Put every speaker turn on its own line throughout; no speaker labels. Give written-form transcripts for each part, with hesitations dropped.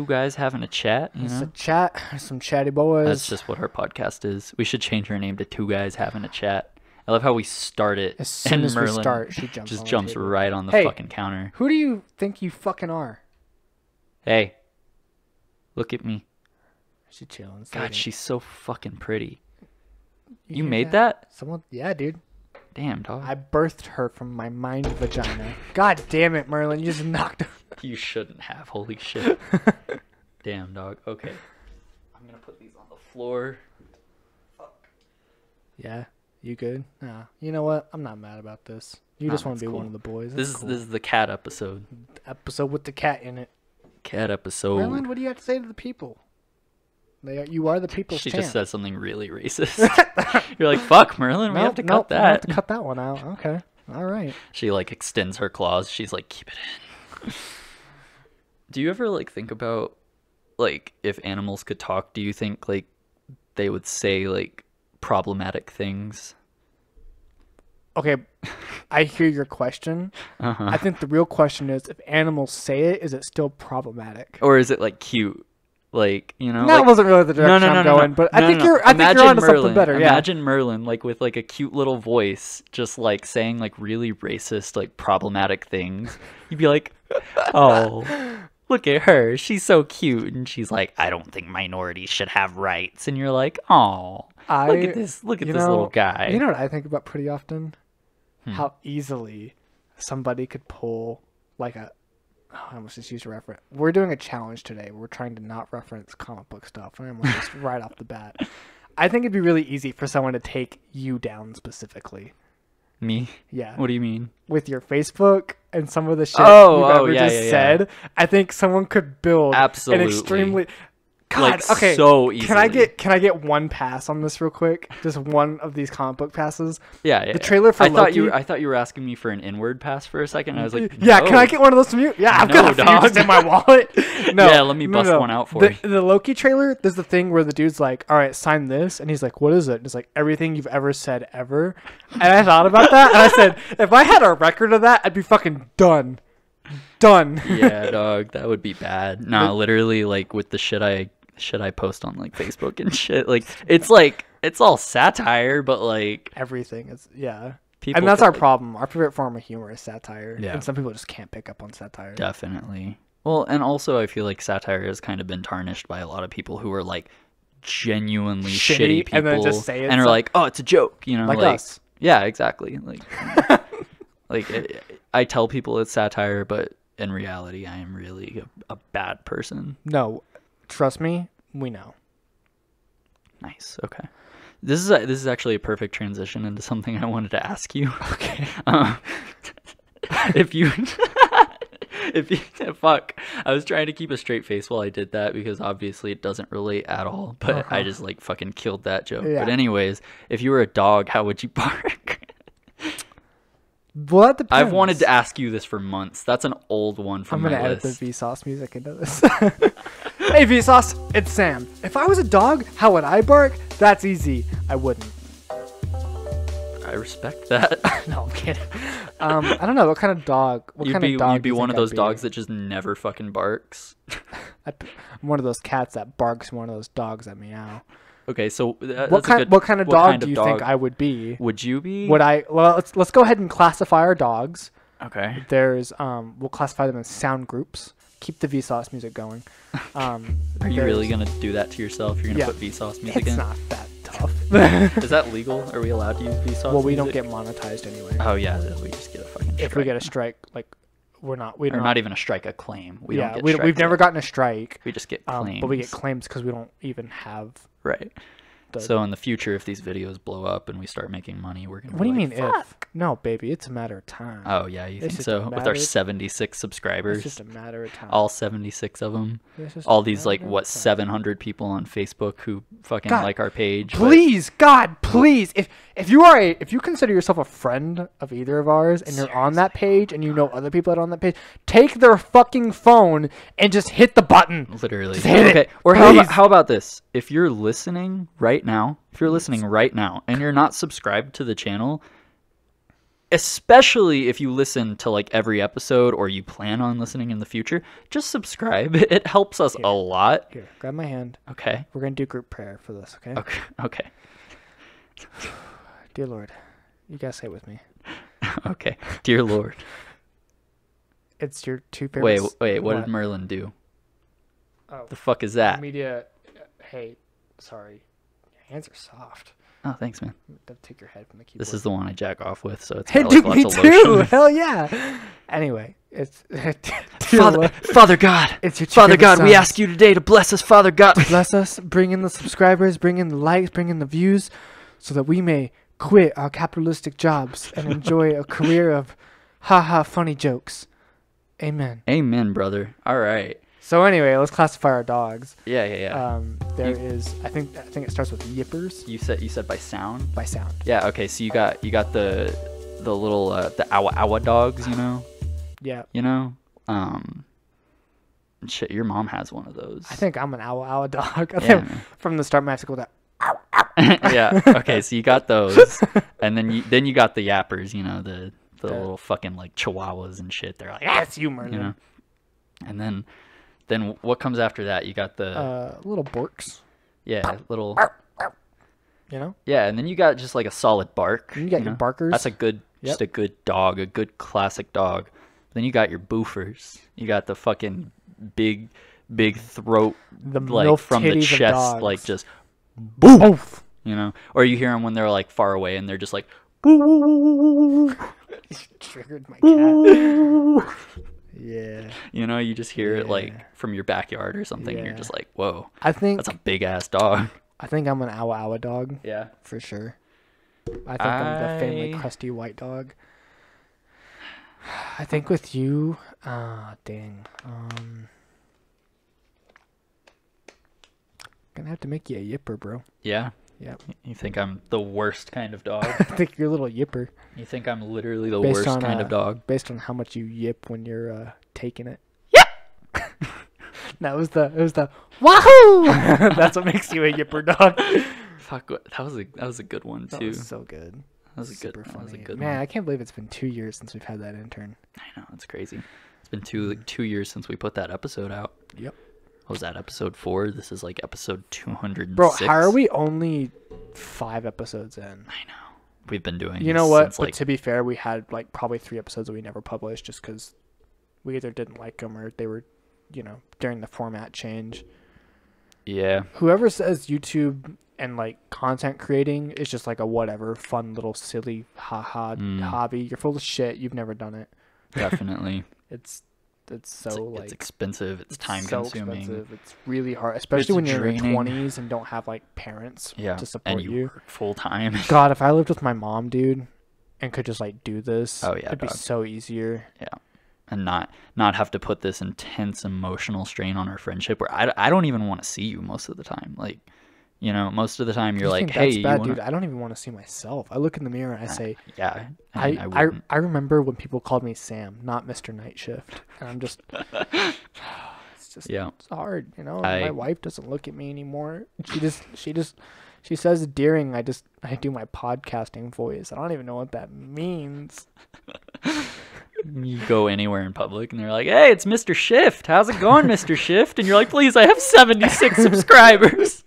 two guys having a chat. You
It's
know?
a chat. Some chatty boys.
That's just what our podcast is. We should change our name to Two Guys Having a Chat. I love how we start it.
As soon
and
as
Merlin
we start, she jumps
just
on the
jumps
table.
right on the
Hey.
fucking counter.
Who do you think you fucking are?
Hey, look at me.
She's chilling.
God, she's so fucking pretty. You
hear
made that?
Someone, yeah, dude.
Damn, dog.
I birthed her from my mind vagina. God damn it, Merlin! You just knocked.
You shouldn't have. Holy shit. Damn, dog. Okay. I'm gonna put these on the floor.
Yeah, you good? Nah. You know what? I'm not mad about this. You
Nah,
just want
that's
to be
cool.
one of the boys.
This
That's
is the cat episode.
episode with the cat in it.
Cat episode.
Merlin, what do you have to say to the people? You are the people's
She
champ.
just said something really racist. You're like, fuck, Merlin, we have to cut
We have
that.
to cut that one out. Okay. All right.
She like extends her claws. She's like, keep it in. Do you ever like think about like if animals could talk, do you think like they would say like problematic things?
Okay. I hear your question.
Uh-huh.
I think the real question is, if animals say it, is it still problematic?
Or is it like cute? Like, you know,
That
like,
wasn't really the direction I'm going, but I think you're onto
Merlin.
something better. Yeah.
Imagine Merlin like with like a cute little voice, just like saying like really racist, like problematic things. You'd be like, oh, look at her, she's so cute, and she's like, I don't think minorities should have rights, and you're like, oh, look at this little guy.
You know what I think about pretty often? How easily somebody could pull like a. Oh, I almost just used a reference. We're doing a challenge today. We're trying to not reference comic book stuff, and I almost just right off the bat. I think it'd be really easy for someone to take you down specifically.
Me?
Yeah.
What do you mean?
With your Facebook and some of the shit
Oh,
you've ever
yeah,
just
yeah.
said, I think someone could build
Absolutely.
an extremely. God,
Like,
okay.
so
Can I
easily.
get one pass on this real quick? Just one of these comic book passes.
Yeah.
The trailer for
I thought
Loki.
I thought you were asking me for an inward pass for a second. I was like,
Yeah,
no.
can I get one of those from you? Yeah, I've
No,
got a few
dog.
just in my wallet. No,
Yeah, let me bust one out for
the,
you.
The Loki trailer, there's the thing where the dude's like, all right, sign this. And he's like, what is it? And it's like, everything you've ever said ever. And I thought about that. And I said, if I had a record of that, I'd be fucking done. Done.
Yeah, dog, that would be bad. Nah, literally, like with the shit I post on like Facebook and shit, like it's all satire, but like
Everything is, yeah.
people.
And that's
could,
our
like,
problem. Our favorite form of humor is satire.
Yeah.
And some people just can't pick up on satire.
Definitely. Well, and also I feel like satire has kind of been tarnished by a lot of people who are like genuinely shitty people
and then just say it's
and are like, oh, it's a joke, you know,
like us.
Yeah, exactly. Like, I tell people it's satire, but in reality, I am really a bad person.
No, trust me, we know.
Nice. Okay. This is actually a perfect transition into something I wanted to ask you.
Okay.
If you fuck, I was trying to keep a straight face while I did that because obviously it doesn't relate at all, but I just like fucking killed that joke.
Yeah.
But anyways, if you were a dog, how would you bark?
Well, that depends.
I've wanted to ask you this for months. That's an old one from
I'm
my
gonna edit
list.
the Vsauce music into this. Hey Vsauce, it's Sam. If I was a dog, how would I bark? That's easy. I wouldn't.
I respect that.
No, I'm kidding. I don't know what kind of dog. What kind of dog?
You'd be
do you
one of
think I'd
those
be?
dogs that just never fucking barks.
I'm one of those cats that barks. One of those dogs that meow.
Okay, so
What kind of dog do you think I would be?
Would you be?
Would I? Well, let's go ahead and classify our dogs.
Okay.
There's we'll classify them as sound groups. Keep the Vsauce music going.
Are you really gonna do that to yourself? You're gonna
Yeah.
put Vsauce music
It's
in?
not that tough.
Is that legal? Are we allowed to use Vsauce?
Well, we don't
music?
get monetized anyway.
Oh yeah, we just get a fucking.
If we get a strike, like we're not. We
or
don't.
not even a strike, a claim. We
Yeah,
don't get.
we've
strikes
never
yet.
gotten a strike.
We just get claims.
But we get claims because we don't even have.
Right.
The,
So in the future, if these videos blow up and we start making money, we're gonna.
what do you
be
mean
like,
if? No, baby, it's a matter of time.
Oh yeah, you
It's
think
just
so?
a
With our
matter-
76
It's
subscribers,
just a matter of time.
all 76 of them,
It's just
all
a
these like
matter
what
of time.
700 people on Facebook who fucking
God,
like our page. but-
Please, God, please. If you consider yourself a friend of either of ours and you're on that page and you know other people that are on that page, take their fucking phone and just hit the button.
Literally.
Just hit it,
Okay. Or how
please.
about this? If you're listening right now, and you're not subscribed to the channel, especially if you listen to like every episode or you plan on listening in the future, just subscribe. It helps us a lot.
Here, grab my hand.
Okay.
We're going to do group prayer for this, okay?
Okay.
Dear Lord, you guys say it with me.
Okay. Dear Lord.
It's your two favorite...
Wait. What did Merlin do?
Oh.
The fuck is that?
Media... Hey, sorry. Your hands are soft.
Oh, thanks, man.
Don't take your head from the keyboard.
This is the one I jack off with, so it's
Hey,
got
dude,
like
me
lots of
too!
lotion.
Hell yeah! Anyway, it's...
Father God!
It's your two
Father
favorite
God, we
sons.
ask you today to bless us, Father God!
Bless us, bring in the subscribers, bring in the likes, bring in the views, so that we may quit our capitalistic jobs and enjoy a career of ha-ha funny jokes. Amen.
Amen, brother. All right.
So anyway, let's classify our dogs.
Yeah.
There is, I think it starts with yippers
You said by sound?
by sound.
Yeah, okay, so you got the little the awa awa dogs,
Yeah.
Shit, your mom has one of those.
I think I'm an owl dog. I
Yeah,
think
man.
from the start, I have to go that.
Yeah. Okay, so you got those, and then you got the yappers, the little fucking like chihuahuas and shit. They're like,
That's you, Merlin.
And then what comes after that? You got the
Little borks.
little
Yeah.
and then you got just like a solid bark.
And you got your barkers.
That's just a good dog, a good classic dog. Then you got your boofers. You got the fucking big throat,
The
like
milf
from the
titties of
chest,
dogs.
like just
Boof.
or you hear them when they're like far away and they're just like boo.
Triggered my cat. Yeah.
You just hear it like
Yeah.
from your backyard or something. And you're
Yeah.
just like, whoa,
I think
that's a big ass dog.
I'm an owl dog
Yeah.
for sure. I think I'm the family
I-
crusty white dog. I think with you, dang. Gonna have to make you a yipper, bro.
Yeah.
Yep.
You think I'm the worst kind of dog?
I think you're a little yipper
You think I'm literally the
Based
worst
on,
kind of dog?
based on how much you yip when you're taking it. Yep. That was the wahoo. That's what makes you a yipper dog.
Fuck, that was a good one
That
too.
was so good.
That was a good.
Super
That was a
funny.
good
Man,
one.
I can't believe it's been 2 years since we've had that intern.
I know, it's crazy. It's been 2 years since we put that episode out.
Yep.
What was that, episode 4? This is like episode 206.
Bro, how are we only 5 episodes in?
I know. We've been doing.
You know
this
what?
Since,
But
like,
to be fair, we had like probably 3 episodes that we never published just because we either didn't like them or they were, during the format change.
yeah,
Whoever says YouTube and like content creating is just like a whatever fun little silly hobby, you're full of shit. You've never done it.
definitely.
It's so
It's expensive. It's time
so
consuming.
expensive. It's really hard, especially when you're in
draining.
your 20s and don't have like parents
Yeah,
to support
and you work full time.
God, if I lived with my mom, dude, and could just like do this,
Oh, yeah,
it'd be
dog.
so easier.
And not have to put this intense emotional strain on our friendship where I don't even want to see you most of the time. Like, most of the time you're
You
like,
think
hey,
that's
you
bad,
wanna...
dude. I don't even want to see myself. I look in the mirror and I say,
yeah, I mean, I
I
wouldn't.
I remember when people called me Sam, not Mr. Night Shift, and I'm just, it's just,
Yeah.
it's hard,
I-
My wife doesn't look at me anymore. She says during I do my podcasting voice. I don't even know what that means.
You go anywhere in public and they're like, hey, it's Mr. Shift. How's it going, Mr. Shift? And you're like, please, I have 76 subscribers.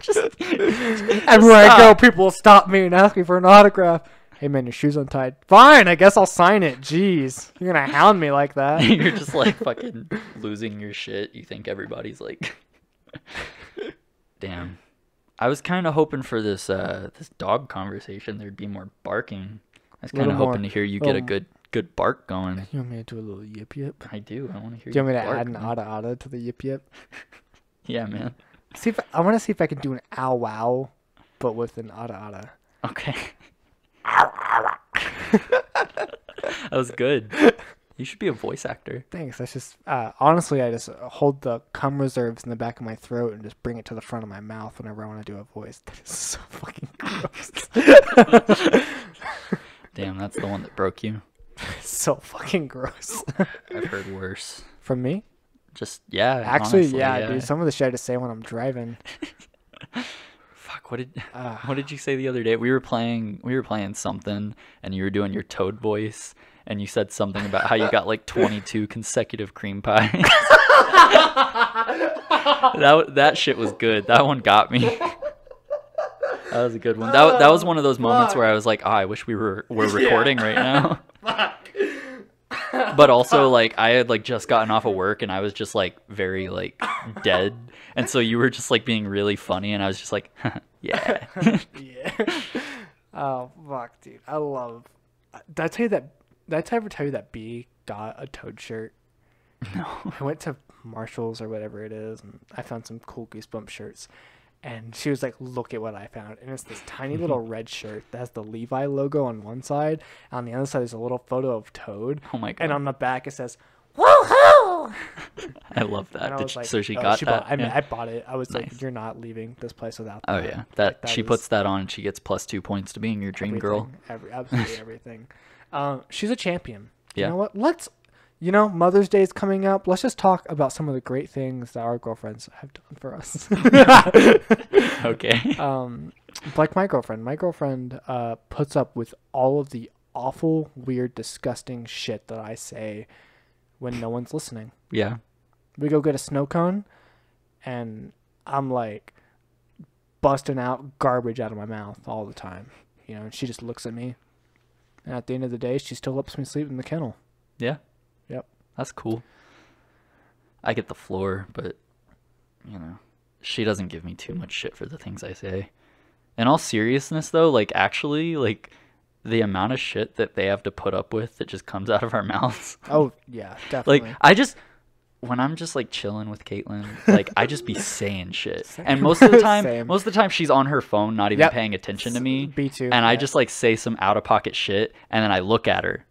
Everywhere I go, people will stop me and ask me for an autograph. Hey man, your shoe's untied. Fine, I guess I'll sign it. Jeez, you're gonna hound me like that.
You're just like fucking losing your shit. You think everybody's like, damn. I was kind of hoping for this dog conversation there'd be more barking. I was kind of
Little
hoping
more-
to hear you get a
little-
good bark going.
You want me to do a little yip yip?
I do. I want to hear
Do you want me to
bark,
add an
man.
ada ada to the yip yip?
Yeah, man.
I want to see if I can do an ow wow, but with an ada ada.
Okay. That was good. You should be a voice actor.
Thanks. That's just honestly, I just hold the cum reserves in the back of my throat and just bring it to the front of my mouth whenever I want to do a voice. That is so fucking gross.
Damn, that's the one that broke you.
It's so fucking gross.
I've heard worse.
From me?
Just, yeah.
Actually,
honestly,
yeah, dude. Some of the shit I just say when I'm driving.
Fuck, what did you say the other day? We were playing something, and you were doing your Toad voice, and you said something about how you got like 22 consecutive cream pies. That shit was good. That one got me. That was a good one. That was one of those moments where I was like, oh, I wish we were recording right now. But also, like, I had like just gotten off of work, and I was just like very like dead, and so you were just like being really funny, and I was just like, yeah.
Yeah. Oh fuck, dude! I love. Did I tell you that? Did I ever tell you that B got a Toad shirt?
No.
I went to Marshalls or whatever it is, and I found some cool Goosebumps shirts. And she was like, look at what I found. And it's this tiny little red shirt that has the Levi logo on one side. And on the other side, there's a little photo of Toad.
Oh my God.
And on the back, it says, woohoo!
I love that.
And I was like,
so she got that?
I bought it. I was
Nice.
like, you're not leaving this place without
Oh
that.
yeah,
Like,
she
is
puts that on, and she gets +2 points to being your dream girl.
Absolutely everything. She's a champion.
Yeah.
You know what? Mother's Day is coming up. Let's just talk about some of the great things that our girlfriends have done for us.
Okay.
Like my girlfriend puts up with all of the awful, weird, disgusting shit that I say when no one's listening.
Yeah.
We go get a snow cone, and I'm like busting out garbage out of my mouth all the time. And she just looks at me. And at the end of the day, she still lets me sleep in the kennel.
Yeah.
Yep.
That's cool. I get the floor, but she doesn't give me too much shit for the things I say. In all seriousness though, like actually, like the amount of shit that they have to put up with that just comes out of our mouths.
Oh yeah, definitely.
Like when I'm just like chilling with Caitlin, like I just be saying shit. And most of the time she's on her phone, not even paying attention to me.
Me too.
And I just like say some out of pocket shit, and then I look at her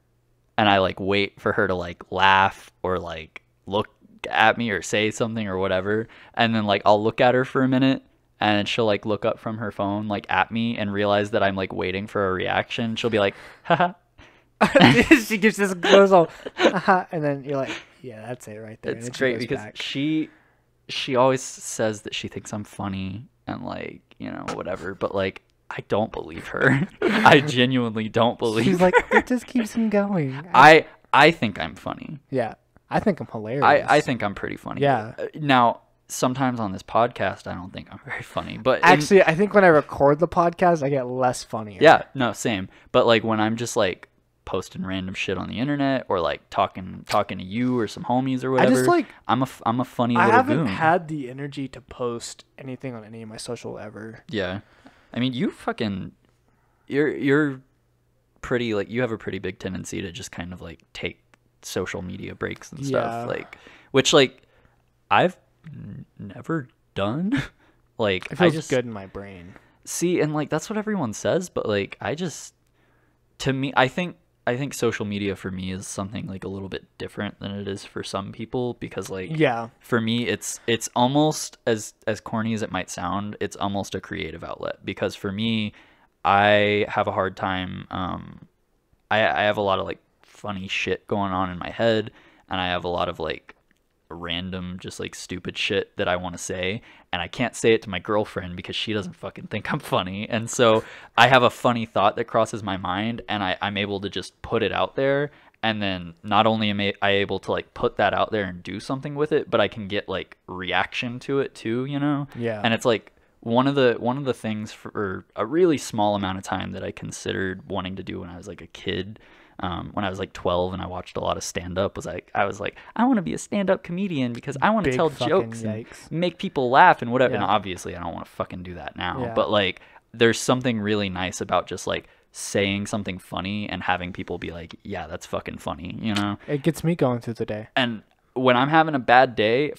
and I like wait for her to like laugh or like look at me or say something or whatever. And then like I'll look at her for a minute, and then she'll like look up from her phone like at me and realize that I'm like waiting for a reaction. She'll be like, haha.
She gives this little, and then you're like, yeah, that's it right there.
It's great because she always says that she thinks I'm funny and like, whatever, but like I don't believe her. I genuinely don't believe
She's like,
her.
it just keeps him going.
I think I'm funny.
Yeah. I think I'm hilarious.
I think I'm pretty funny.
Yeah.
Now, sometimes on this podcast, I don't think I'm very funny, but
actually, I think when I record the podcast, I get less funnier.
Yeah, no, same. But like when I'm just like posting random shit on the internet or like talking to you or some homies or whatever,
I just like
I'm a funny little
I haven't
goon.
had the energy to post anything on any of my social ever.
Yeah. I mean, you're pretty like you have a pretty big tendency to just kind of like take social media breaks and stuff, like which like I've never done. Like
it feels
I just
good in my brain.
See, and like that's what everyone says, but like to me, I think social media for me is something like a little bit different than it is for some people, because like for me it's almost as corny as it might sound, it's almost a creative outlet, because for me I have a hard time I have a lot of like funny shit going on in my head, and I have a lot of like random just like stupid shit that I want to say, and I can't say it to my girlfriend because she doesn't fucking think I'm funny. And so I have a funny thought that crosses my mind, and I'm able to just put it out there, and then not only am I able to like put that out there and do something with it, but I can get like reaction to it too, and it's like one of the things for a really small amount of time that I considered wanting to do when I was like a kid, when I was like 12 and I watched a lot of stand-up, I was like, I want to be a stand-up comedian because I want to tell jokes and make people laugh and whatever. And obviously I don't want to fucking do that now, but like there's something really nice about just like saying something funny and having people be like, yeah, that's fucking funny,
It gets me going through the day.
And when I'm having a bad day,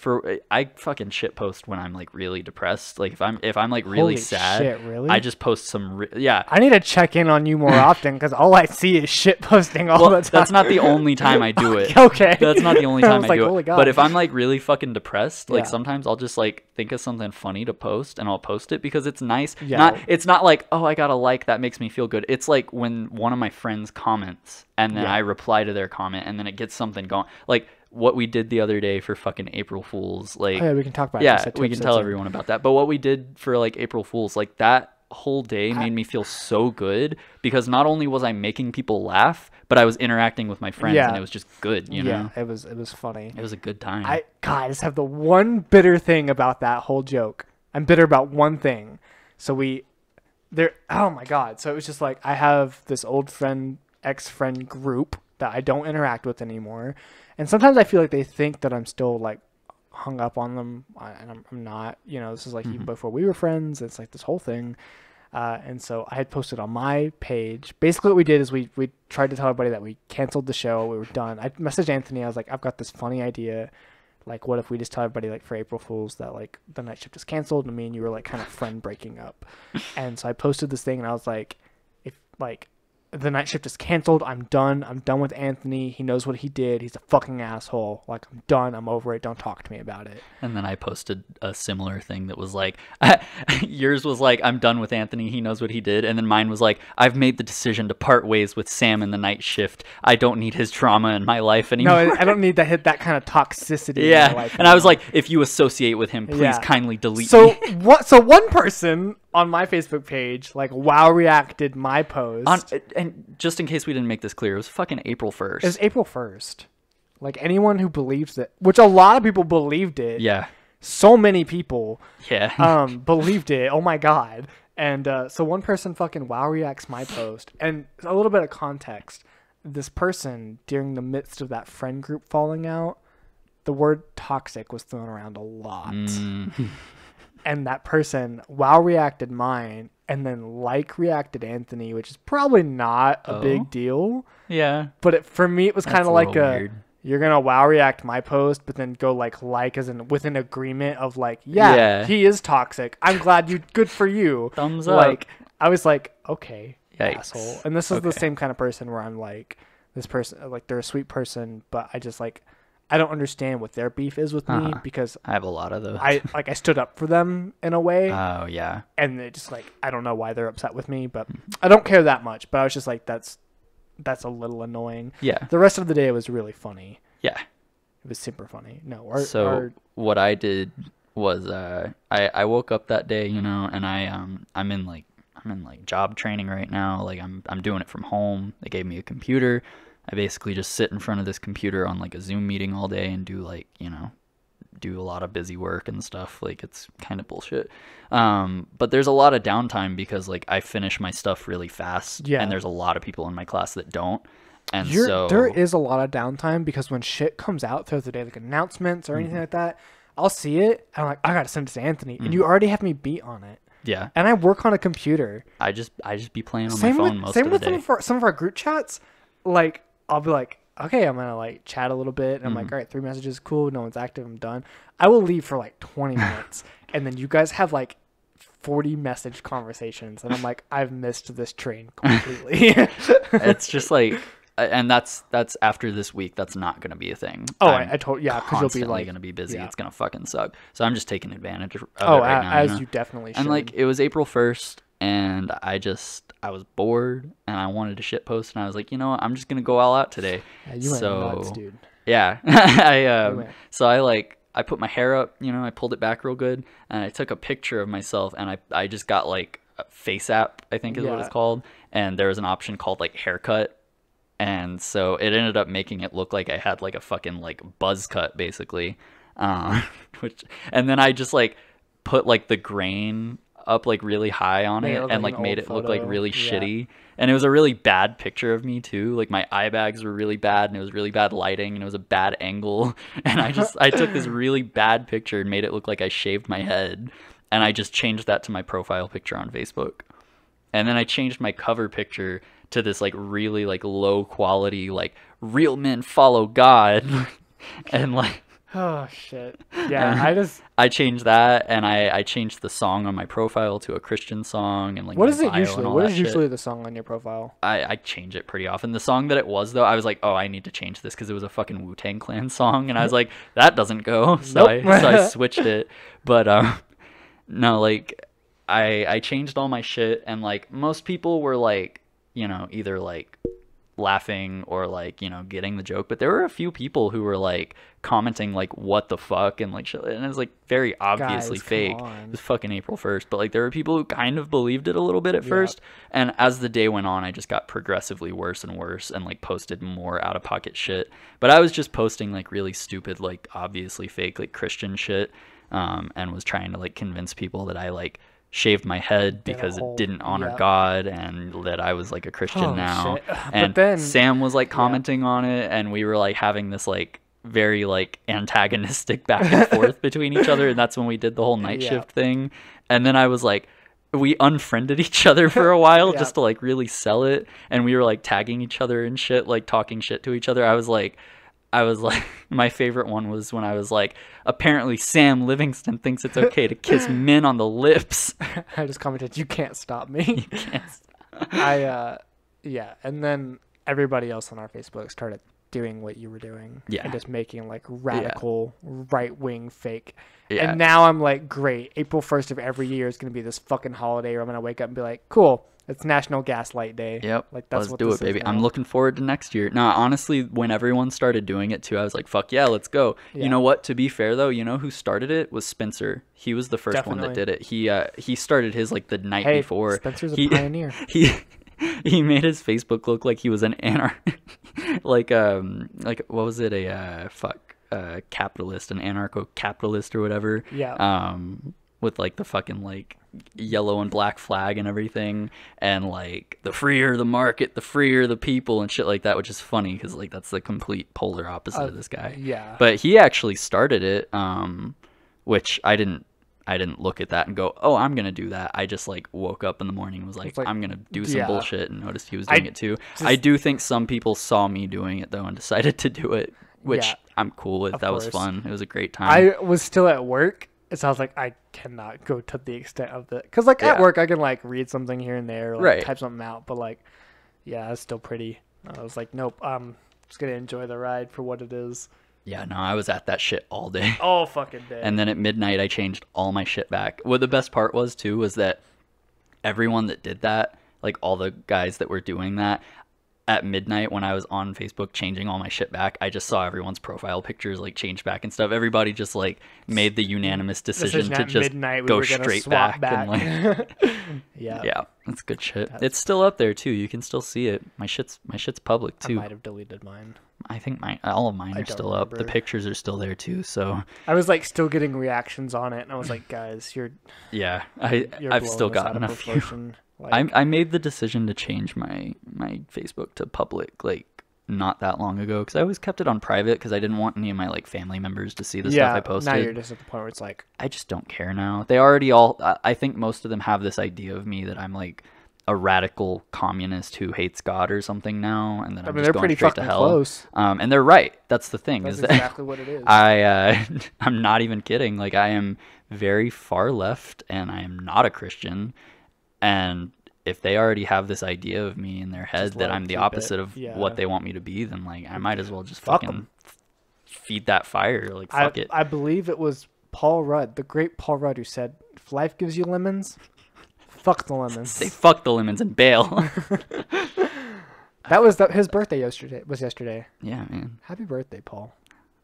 I fucking shit post when I'm like really depressed. Like if I'm like really
Holy
sad,
shit, really?
I just post some
I need to check in on you more often, because all I see is shit posting all the time.
That's not the only time I do it.
Okay.
That's not the only time I do
holy
it.
God.
But if I'm like really fucking depressed, like sometimes I'll just like think of something funny to post, and I'll post it because it's nice. It's not like, oh, I got a like, that makes me feel good. It's like when one of my friends comments and then I reply to their comment, and then it gets something going. Like what we did the other day for fucking April Fools, like,
Oh yeah, we can talk about it.
yeah,
Just like 2
we can tell
episodes in.
everyone about that. But what we did for like April Fools, like that whole day made me feel so good because not only was I making people laugh, but I was interacting with my friends,
Yeah.
and it was just good, you know.
Yeah, it was funny.
It was a good time.
I just have the one bitter thing about that whole joke. I'm bitter about one thing. So oh my God. So it was just like, I have this old friend, ex-friend group that I don't interact with anymore. And sometimes I feel like they think that I'm still like hung up on them, and I'm not, you know. This is like even before we were friends. It's like this whole thing. And so I had posted on my page. Basically what we did is we tried to tell everybody that we canceled the show. We were done. I messaged Anthony. I was like, I've got this funny idea. Like, what if we just tell everybody, like, for April Fools that, like, the night shift is canceled, and me and you were, like, kind of friend breaking up. And so I posted this thing, and I was like, if, like, the night shift is canceled, I'm done. I'm done with Anthony. He knows what he did. He's a fucking asshole. Like, I'm done. I'm over it. Don't talk to me about it.
And then I posted a similar thing that was like, yours was like, I'm done with Anthony. He knows what he did. And then mine was like, I've made the decision to part ways with Sam in the night shift. I don't need his trauma in my life anymore.
No, I don't need that kind of toxicity
yeah.
in my life
And I was
anymore.
like, if you associate with him, please
Yeah.
kindly delete
So
me.
So one person on my Facebook page, like, wow reacted my post.
And just in case we didn't make this clear, it was fucking April 1st.
It was April 1st. Like, anyone who believes it, which a lot of people believed it.
Yeah.
So many people
Yeah.
believed it. Oh my God. And so one person fucking wow reacts my post. And a little bit of context. This person, during the midst of that friend group falling out, the word toxic was thrown around a lot. And that person wow reacted mine, and then like reacted Anthony, which is probably not a big deal.
Yeah.
But for me, it was kind
That's
of
a
like
little weird.
you're gonna wow react my post, but then go like as in with an agreement of like, yeah, he is toxic. I'm glad good for you.
Thumbs up.
Like, I was like, okay,
Yikes.
asshole. And this is the
Okay.
same kind of person where I'm like, this person, like, they're a sweet person, but I just like, I don't understand what their beef is with me because
I have a lot of those.
I stood up for them in a way,
Oh, yeah.
and it just like, I don't know why they're upset with me, but I don't care that much. But I was just like, that's a little annoying.
Yeah.
The rest of the day was really funny.
Yeah.
It was super funny. No,
What I did was I woke up that day, you know, and I'm in like job training right now. Like I'm doing it from home. They gave me a computer. I basically just sit in front of this computer on like a Zoom meeting all day and do like, you know, do a lot of busy work and stuff. Like, it's kind of bullshit. But there's a lot of downtime because like I finish my stuff really fast.
Yeah.
And there's a lot of people in my class that don't. And
there is a lot of downtime because when shit comes out throughout the day, like announcements or anything like that, I'll see it and I'm like, I gotta send it to Anthony, and you already have me beat on it.
yeah,
And I work on a computer.
I just be playing on my phone most
same
of the
with
day.
some of our group chats. Like, I'll be like, okay, I'm gonna like chat a little bit, and I'm like, all right, 3 messages, cool, no one's active, I'm done. I will leave for like 20 minutes, and then you guys have like 40 message conversations, and I'm like, I've missed this train completely.
It's just like, and that's after this week. That's not gonna be a thing.
Oh,
I'm
I told, yeah, because you'll be
constantly
like,
gonna be busy.
yeah.
It's gonna fucking suck. So I'm just taking advantage of it
oh,
right now.
as
you know?
you definitely should.
And like, it was April 1st, and I was bored, and I wanted to shit post, and I was like, you know what? I'm just gonna go all out today.
Yeah, you went nuts, dude.
Yeah, so I put my hair up, you know, I pulled it back real good, and I took a picture of myself, and I just got like a Face App, I think is what it's
Yeah.
called, and there was an option called like haircut, and so it ended up making it look like I had like a fucking like buzz cut basically, and then I just like put like the grain up like really high on
Made it
it
look
and
like
like
an
made
old
it look like
photo.
really
Yeah.
shitty. And it was a really bad picture of me too. Like my eye bags were really bad, and it was really bad lighting, and it was a bad angle. And I took this really bad picture and made it look like I shaved my head. And I just changed that to my profile picture on Facebook. And then I changed my cover picture to this like really like low quality, like real men follow God. And like
Oh shit. Yeah,
I changed that, and I changed the song on my profile to a Christian song, and like
what
my
is it
bio
usually?
and all
What
that
is
shit.
usually the song on your profile?
I change it pretty often. The song that it was though, I was like, oh, I need to change this because it was a fucking Wu-Tang Clan song, and I was like, that doesn't go, so
Nope.
I switched it. But no, like I changed all my shit, and like most people were like, you know, either like laughing or like, you know, getting the joke, but there were a few people who were like commenting like what the fuck and like shit, and it was like very obviously
Guys, come
fake.
on.
It was fucking April 1st, but like there were people who kind of believed it a little bit at first, and as the day went on I just got progressively worse and worse and like posted more out of pocket shit. But I was just posting like really stupid, like obviously fake, like Christian shit, and was trying to like convince people that I like shaved my head because it didn't honor God, and that I was like a Christian now.
Shit.
And
But then
Sam was like commenting on it, and we were like having this like very like antagonistic back and forth between each other, and that's when we did the whole night shift thing. And then I was like, we unfriended each other for a while just to like really sell it, and we were like tagging each other and shit, like talking shit to each other. I was like, my favorite one was when I was like, apparently Sam Livingston thinks it's okay to kiss men on the lips.
I just commented, "You can't stop me."
You can't stop.
Yeah, and then everybody else on our Facebook started doing what you were doing.
Yeah.
And just making like radical right-wing fake.
Yeah.
And now I'm like, great, April 1st of every year is going to be this fucking holiday where I'm going to wake up and be like, cool, it's National Gaslight Day.
Yep.
Like, that's
let's
what
do
this
it, baby.
is
I'm
now.
looking forward to next year. No, honestly, when everyone started doing it too, I was like, fuck yeah, let's go.
Yeah.
You know what? To be fair though, you know who started it was Spencer. He was the first one that
Definitely.
did it. He started his like the night
Hey,
before.
Spencer's a
He-
pioneer.
He made his Facebook look like he was an like what was it, capitalist, an anarcho-capitalist or whatever.
Yeah.
With like the fucking like yellow and black flag and everything, and like the freer the market, the freer the people, and shit like that, which is funny because like that's the complete polar opposite of this guy.
Yeah.
But he actually started it, which I didn't look at that and go, oh, I'm gonna do that. I just like woke up in the morning and was like,
like,
I'm gonna do some
yeah.
bullshit, and noticed he was doing it too.
just-
I do think some people saw me doing it though and decided to do it, which
Yeah,
I'm cool with.
of
That was
course.
fun. It was a great time.
I was still at work, so I was like, I cannot go to the extent of the, because like at
Yeah.
work I can like read something here and there, like
Right.
type something out, but like, yeah, it's still pretty. I was like, nope, I'm just gonna enjoy the ride for what it is.
Yeah, no, I was at that shit all day.
All fucking day.
And then at midnight, I changed all my shit back. What the best part was, too, was that everyone that did that, like all the guys that were doing that, at midnight when I was on Facebook changing all my shit back, I just saw everyone's profile pictures like change back and stuff. Everybody just like made the unanimous decision to
at
just
midnight, we
go
were gonna
straight
swap
back. And like,
yeah,
yeah, that's good shit. It's still up there too. You can still see it. My shit's public
I
too.
might have deleted mine.
I think all of mine
I
are
don't
still up. The
remember.
pictures are still there too. So
I was like still getting reactions on it, and I was like, guys, you're
I've
blowing
still
this out
gotten
of
a few.
proportion. Like,
I made the decision to change my Facebook to public like not that long ago, because I always kept it on private because I didn't want any of my like family members to see the stuff I posted.
now you're just at the point where it's like,
I just don't care now. They already all. I think most of them have this idea of me that I'm like a radical communist who hates God or something now, and that
I
I'm
mean,
just
they're
going
pretty
straight to
fucking
hell.
close.
And they're right. That's the thing.
That's
is that
exactly what it is.
I'm not even kidding. Like I am very far left, and I am not a Christian, and if they already have this idea of me in their head
Just let
that
'em
I'm the
keep
opposite
it.
of
Yeah.
what they want me to be, then like I might as well just
Fuck
fucking
'em.
feed that fire. Like fuck it.
I believe it was Paul Rudd, the great Paul Rudd, who said, "If life gives you lemons, fuck the lemons."
Say fuck the lemons and bail.
That was his birthday yesterday. Was yesterday.
Yeah, man.
Happy birthday, Paul.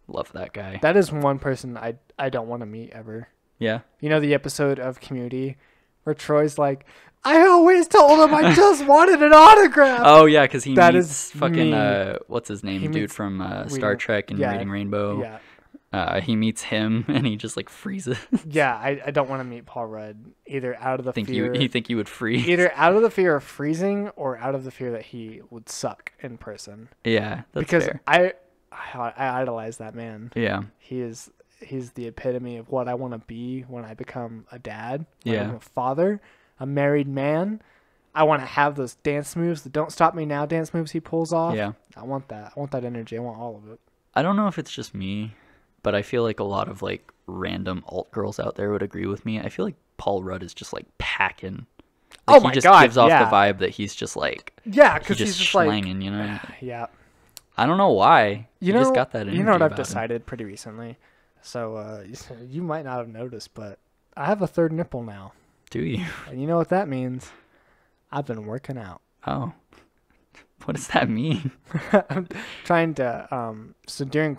Love that guy.
That is one person I don't want to meet ever.
Yeah.
You know the episode of Community where Troy's like, I always told him I just wanted an autograph.
Oh yeah, because he
That
meets
is
fucking
me.
What's his name,
He
dude
meets
from Star Trek and
yeah,
Reading Rainbow.
Yeah.
He meets him and he just like freezes.
Yeah, I don't want to meet Paul Rudd either out of the fear.
You think you would freeze?
Either out of the fear of freezing or out of the fear that he would suck in person.
Yeah, that's
Because
fair.
I idolize that man.
Yeah.
He's the epitome of what I want to be when I become a dad. When
Yeah.
I'm a father, a married man. I want to have those dance moves, the "Don't Stop Me Now" dance moves he pulls off.
Yeah.
I want that. I want that energy. I want all of it.
I don't know if it's just me, but I feel like a lot of like random alt girls out there would agree with me. I feel like Paul Rudd is just like packing.
Oh
Like,
my
he just
God,
gives off
yeah.
the vibe that he's just like
Yeah,
he's
because
just
he's just like,
slanging, you know.
yeah.
I don't know why.
You
He
know,
just got that energy.
you know what I've
about him.
decided pretty recently. So you might not have noticed, but I have a third nipple now,
Do you?
and you know what that means? I've been working out.
Oh. What does that mean?
I'm trying to so during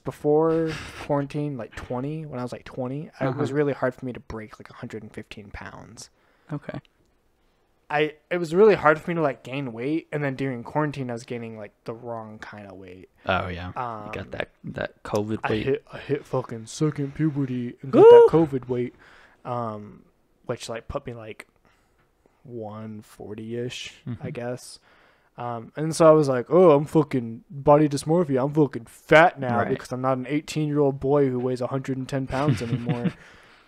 before quarantine, like 20, when I was like 20, it was really hard for me to break like 115 pounds.
Okay.
It was really hard for me to like gain weight, and then during quarantine I was gaining like the wrong kind of weight.
Oh yeah. You got that COVID weight.
I hit fucking second puberty and got that COVID weight, which like put me like 140-ish, I guess. And so I was like, oh, I'm fucking body dysmorphia. I'm fucking fat now because I'm not an 18-year-old boy who weighs 110 pounds anymore.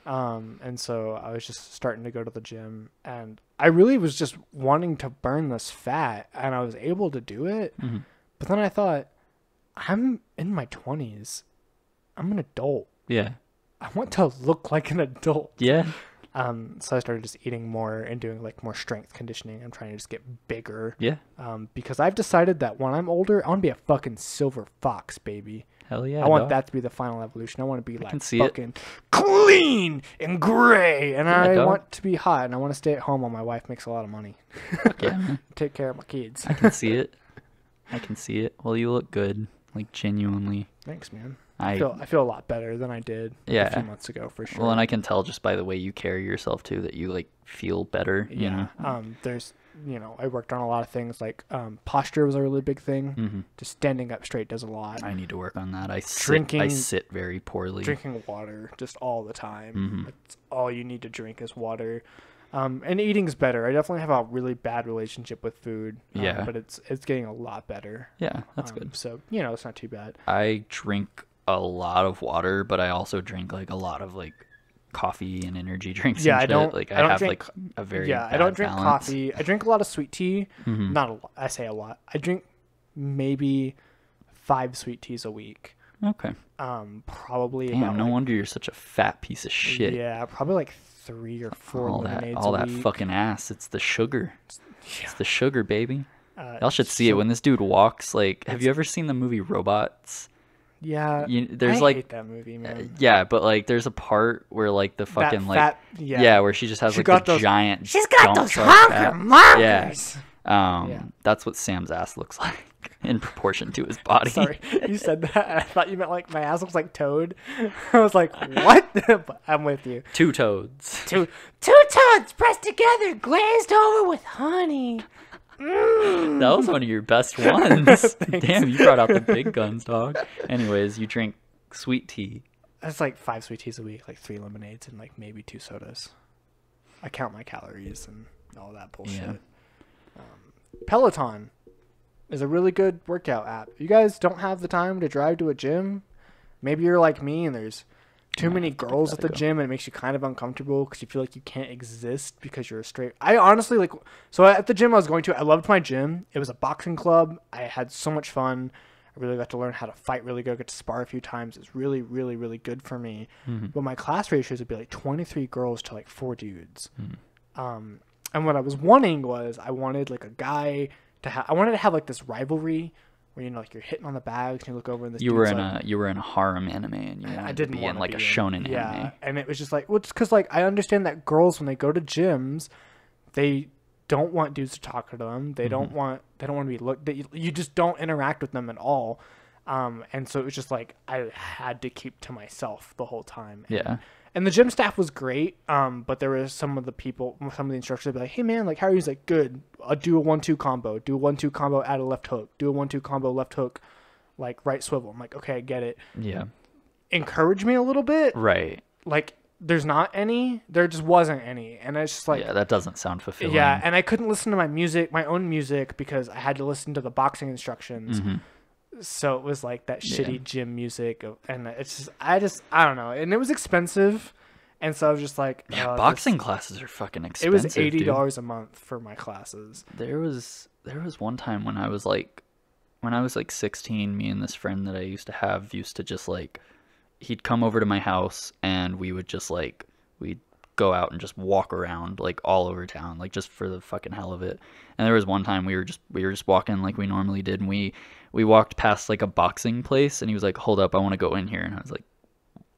And so I was just starting to go to the gym, and I really was just wanting to burn this fat, and I was able to do it. But then I thought, I'm in my 20s. I'm an adult.
Yeah.
I want to look like an adult.
Yeah.
So I started just eating more and doing like more strength conditioning. I'm trying to just get bigger.
Yeah.
Because I've decided that when I'm older, I want to be a fucking silver fox, baby.
Hell yeah.
I want that to be the final evolution. I want to be like fucking
it.
clean and gray, and I
dog.
want to be hot, and I want to stay at home while my wife makes a lot of money.
Yeah, man.
Take care of my kids.
I can see it. I can see it. Well, you look good. Like, genuinely.
Thanks, man. I feel a lot better than I did a few months ago, for sure.
Well, and I can tell just by the way you carry yourself too that you like feel better. You know?
There's, I worked on a lot of things, like posture was a really big thing. Just standing up straight does a lot.
I need to work on that. I sit very poorly.
Drinking water just all the time. That's all you need to drink is water. And eating's better. I definitely have a really bad relationship with food. But it's getting a lot better.
Yeah, that's good.
So, it's not too bad.
I drink a lot of water, but I also drink like a lot lot of coffee and energy drinks.
Yeah,
and
I don't.
Like
I don't
have
drink,
a very
I don't drink
balance.
coffee. I drink a lot of sweet tea. Not a lot. I say a lot. I drink maybe 5 sweet teas a week.
Okay.
Probably.
Damn, no wonder you're such a fat piece of shit.
Yeah, probably like 3 or 4 lemonades
all
a
that
week.
fucking ass. It's the sugar.
Yeah.
It's the sugar, baby. Y'all should see it when this dude walks. Like, have you ever seen the movie Robots?
Yeah,
there's
I hate that movie, man.
Yeah, but like, there's a part where like the fucking
fat,
where she just has like the giant.
She's got those hunger markers.
Yeah. That's what Sam's ass looks like in proportion to his body.
Sorry, you said that. And I thought you meant like my ass looks like Toad. I was like, what? But I'm with you.
2 toads.
Two toads pressed together, glazed over with honey.
That was one of your best ones. Damn, you brought out the big guns, dog. Anyways, you drink sweet tea.
That's like 5 sweet teas a week, like 3 lemonades, and like maybe 2 sodas. I count my calories and all that bullshit.
Yeah.
Peloton is a really good workout app. If you guys don't have the time to drive to a gym, maybe you're like me and there's too many girls at the gym and it makes you kind of uncomfortable because you feel like you can't exist because you're a straight. I honestly so at the gym I was going to, I loved my gym. It was a boxing club. I had so much fun. I really got to learn how to fight really good. I got to spar a few times. It's really, really, really good for me. But my class ratios would be like 23 girls to like 4 dudes. And what I was wanting was I wanted like a guy to have. I wanted to have like this rivalry where like you're hitting on the bags and you look over and this.
You were in a harem anime and you
I didn't
be in like a shonen anime.
And it was just like, well, it's because like I understand that girls when they go to gyms, they don't want dudes to talk to them. They don't want to be looked. You just don't interact with them at all. And so it was just like I had to keep to myself the whole time. And the gym staff was great, but there were some of the instructors would be like, hey man, like how are you? He's like, good. I'll do a 1-2 combo. Do a 1-2 combo, add a left hook. Do a 1-2 combo, left hook, like right swivel. I'm like, okay, I get it.
Yeah.
Encourage me a little bit.
Right.
Like there's not any. There just wasn't any. And it's just like,
yeah, that doesn't sound fulfilling.
Yeah, and I couldn't listen to my own music because I had to listen to the boxing instructions. So it was like that shitty gym music, and it's just I don't know, and it was expensive, and so I was just like,
boxing classes are fucking expensive.
It was $80 a month for my classes.
There was one time when I was like 16, me and this friend that I used to have used to just like, he'd come over to my house and we would just like we'd go out and just walk around like all over town, like just for the fucking hell of it. And there was one time we were just walking like we normally did, and we walked past like a boxing place, and he was like, hold up, I want to go in here. And I was like,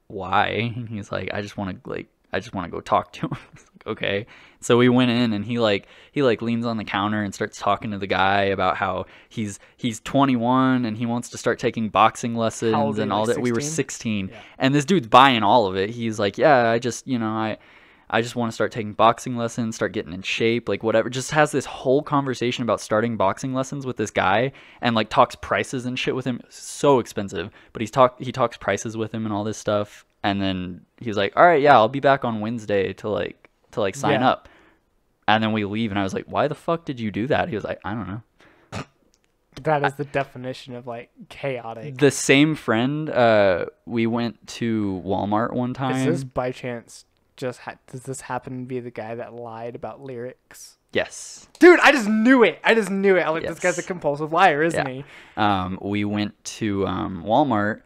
why? And he's like, I just want to go talk to him. I was like, like, okay. So we went in, and he leans on the counter and starts talking to the guy about how he's 21 and he wants to start taking boxing lessons and all that. We were 16,
Yeah.
and this dude's buying all of it. He's like, yeah, I just want to start taking boxing lessons, start getting in shape, like whatever. Just has this whole conversation about starting boxing lessons with this guy, and like talks prices and shit with him. So expensive, but he talks prices with him and all this stuff. And then he's like, all right, yeah, I'll be back on Wednesday to sign
Yeah.
up. And then we leave, and I was like, why the fuck did you do that? He was like, I don't know.
That is the definition of like chaotic.
The same friend, we went to Walmart one time.
Is this by chance does this happen to be the guy that lied about lyrics?
Yes.
Dude, I just knew it. I was like, this guy's a
Yes.
compulsive liar, isn't he?
We went to Walmart,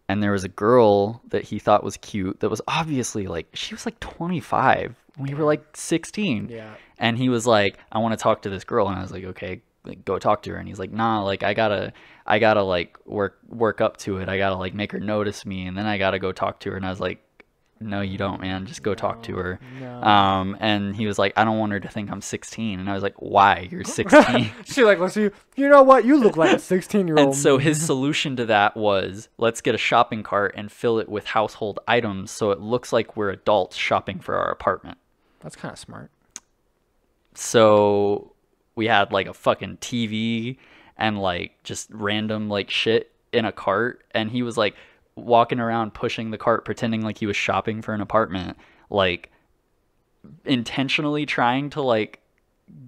and there was a girl that he thought was cute that was obviously like, she was like 25. We were like 16.
Yeah.
And he was like, I want to talk to this girl. And I was like, okay, like, go talk to her. And he's like, nah, like I gotta like work up to it. I gotta like make her notice me, and then I gotta go talk to her. And I was like, no, you don't, man. Just go talk to her.
No.
And he was like, I don't want her to think I'm 16. And I was like, why? You're 16.
She like looks at you. You know what? You look like a 16-year-old.
And so his solution to that was, let's get a shopping cart and fill it with household items so it looks like we're adults shopping for our apartment.
That's kind of smart.
So we had like a fucking TV and like just random like shit in a cart, and he was like walking around pushing the cart pretending like he was shopping for an apartment, like intentionally trying to like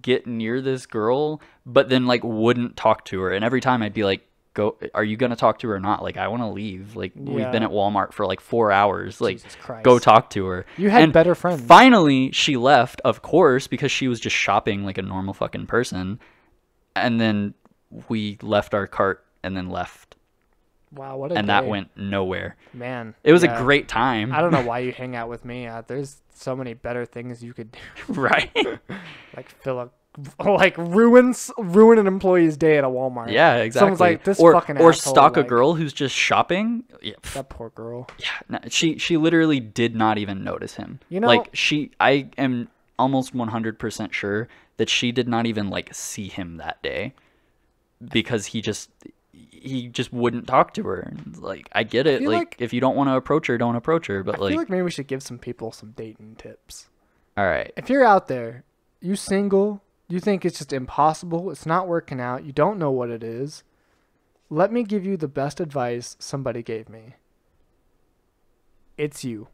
get near this girl, but then like wouldn't talk to her. And every time I'd be like, go, are you gonna talk to her or not? Like, I want to leave. Like, we've been
Yeah.
at Walmart for like 4 hours. Like,
Jesus Christ.
go talk to her.
You had
And
better friends.
Finally, she left, of course, because she was just shopping like a normal fucking person. And then we left our cart and then left,
Wow, what a
and that
day.
went nowhere.
Man.
It was
yeah.
a great time.
I don't know why you hang out with me. There's so many better things you could do.
Right?
Like fill up, like ruin an employee's day at a Walmart.
Yeah, exactly.
Someone's like, this
or
fucking
or
asshole,
stalk a
like-
girl who's just shopping. Yeah,
That poor girl.
yeah. No, she literally did not even notice him.
You know-
like I am almost 100% sure that she did not even like see him that day, because he just wouldn't talk to her. And like, I get it.
feel
Like,
like-
if you don't want to approach her, don't approach her. But
I feel like maybe we should give some people some dating tips.
all right.
If you're out there, you single, you think it's just impossible, it's not working out, you don't know what it is, let me give you the best advice somebody gave me. It's you.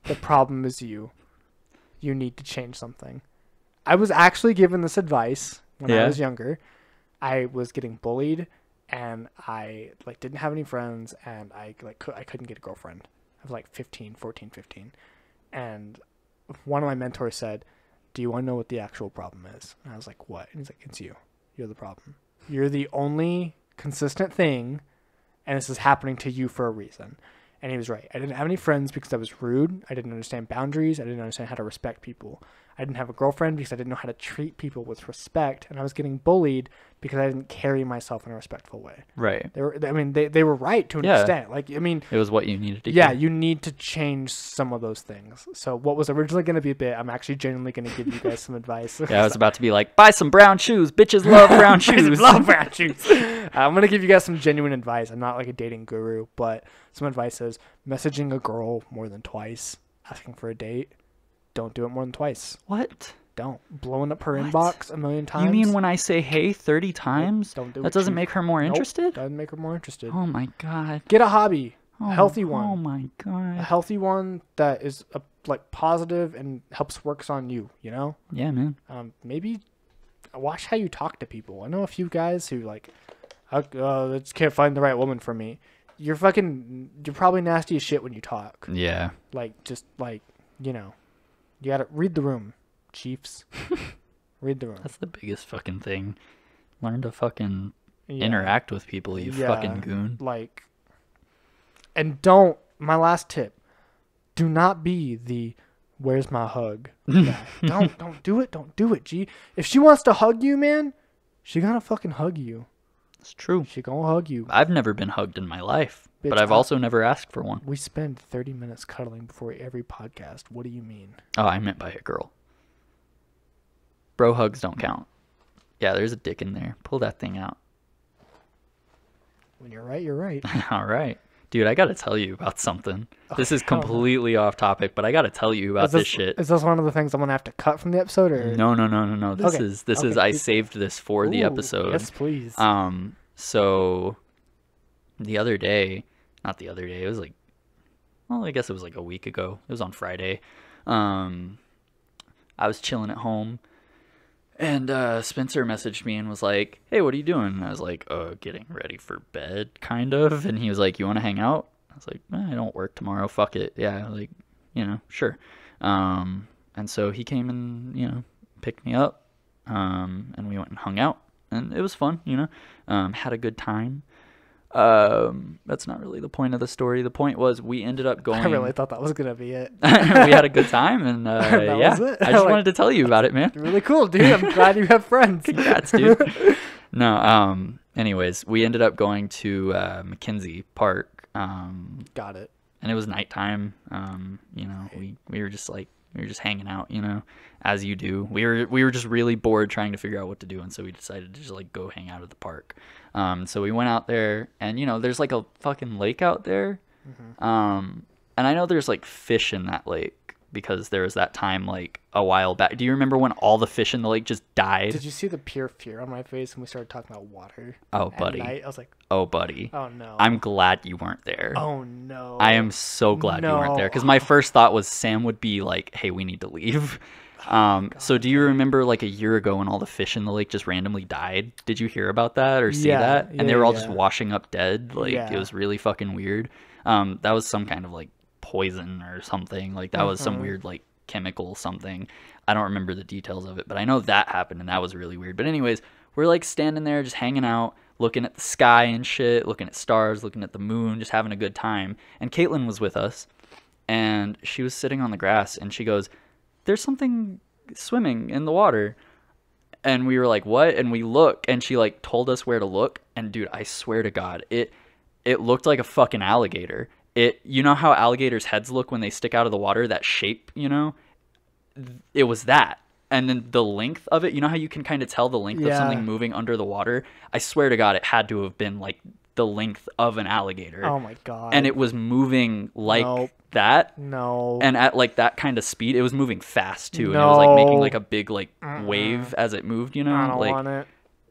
The problem is you. You need to change something. I was actually given this advice when I
Yeah.
was younger. I was getting bullied, and I like didn't have any friends, and I couldn't get a girlfriend. I was like 14, 15. And one of my mentors said, do you want to know what the actual problem is? And I was like, what? And he's like, it's you. You're the problem. You're the only consistent thing, and this is happening to you for a reason. And he was right. I didn't have any friends because I was rude. I didn't understand boundaries. I didn't understand how to respect people. I didn't have a girlfriend because I didn't know how to treat people with respect. And I was getting bullied because I didn't carry myself in a respectful way.
Right.
They were right to an
Yeah.
extent. Like, I mean,
It was what you needed to
yeah,
hear.
you need to change some of those things. So what was originally going to be a bit, I'm actually genuinely going to give you guys some advice.
Yeah, I was about to be like, buy some brown shoes. Bitches love brown shoes.
Love brown shoes. I'm going to give you guys some genuine advice. I'm not like a dating guru, but some advice is messaging a girl more than twice, asking for a date. Don't do it more than twice.
What?
Don't. Blowing up her
What?
inbox a million times.
You mean when I say hey 30 times,
don't do
that
it,
doesn't
Chief.
make her more
Nope,
interested?
doesn't make her more interested.
Oh my god.
Get a hobby.
Oh,
A healthy
Oh
one.
my
A
god.
healthy one that is like positive and helps works on you, you know?
Yeah, man.
Maybe watch how you talk to people. I know a few guys who like, I just can't find the right woman for me. You're probably nasty as shit when you talk.
Yeah.
Like, just like, you know, you gotta read the room, chiefs. Read the room.
That's the biggest fucking thing. Learn to fucking
Yeah.
interact with people, you
Yeah.
fucking goon.
Like, and my last tip, do not be the where's my hug guy. Don't do it. Don't do it, G. If she wants to hug you, man, she gonna fucking hug you.
It's true.
She gonna hug you.
I've never been hugged in my life,
Bitch,
but I've also never asked for one.
We spend 30 minutes cuddling before every podcast. What do you mean?
Oh, I meant by a girl. Bro hugs don't count. Yeah, there's a dick in there. Pull that thing out.
When you're right, you're right.
All right. Dude, I got to tell you about something. This is
hell no.
completely off topic, but I got to tell you about this shit.
Is this one of the things I'm gonna have to cut from the episode, or
No. This
Okay.
is I saved this for the
Ooh,
episode.
Yes, please.
So the other day, not the other day, it was like, well, I guess it was like a week ago. It was on Friday. I was chilling at home, and Spencer messaged me and was like, "Hey, what are you doing?" And I was like, getting ready for bed, kind of. And he was like, "You want to hang out?" I was like, I don't work tomorrow. Fuck it. Yeah, like, sure. And so he came and, picked me up, and we went and hung out, and it was fun, had a good time. That's not really the point of the story. The point was we ended up going.
I really thought that was gonna be it.
We had a good time, and yeah,
was it?
I just
Like-
wanted to tell you about it, man.
Really cool, dude. I'm glad you have friends.
Congrats, dude. No, anyways, we ended up going to McKenzie Park,
Got it.
and it was nighttime. We were just hanging out, as you do. We were just really bored trying to figure out what to do, and so we decided to just like go hang out at the park. So we went out there, and there's like a fucking lake out there. And I know there's like fish in that lake because there was that time like a while back. Do you remember when all the fish in the lake just died?
Did you see the pure fear on my face when we started talking about water?
Oh,
at
buddy.
night? I was like,
Oh, buddy.
oh no.
I'm glad you weren't there.
Oh no.
I am so glad you weren't there, because my first thought was Sam would be like, "Hey, we need to leave." So do you remember like a year ago when all the fish in the lake just randomly died? Did you hear about that or see
Yeah,
that? And they
yeah,
were all
yeah.
just washing up dead. Like
Yeah.
it was really fucking weird. That was some kind of like poison or something. Like that was some weird like chemical something. I don't remember the details of it, but I know that happened, and that was really weird. But anyways, we're like standing there just hanging out, looking at the sky and shit, looking at stars, looking at the moon, just having a good time. And Caitlin was with us, and she was sitting on the grass, and she goes, "There's something swimming in the water." And we were like, "What?" And we look, and she like told us where to look, and dude, I swear to God, it looked like a fucking alligator. You know how alligators' heads look when they stick out of the water, that shape, it was that. And then the length of it, you know how you can kind of tell the length of
Yeah.
something moving under the water? I swear to God, it had to have been like the length of an alligator.
Oh my god.
And it was moving like
Nope.
that.
No.
And at like that kind of speed, it was moving fast too. And it was like making
No.
like a big like wave as it moved,
I don't
like,
want it.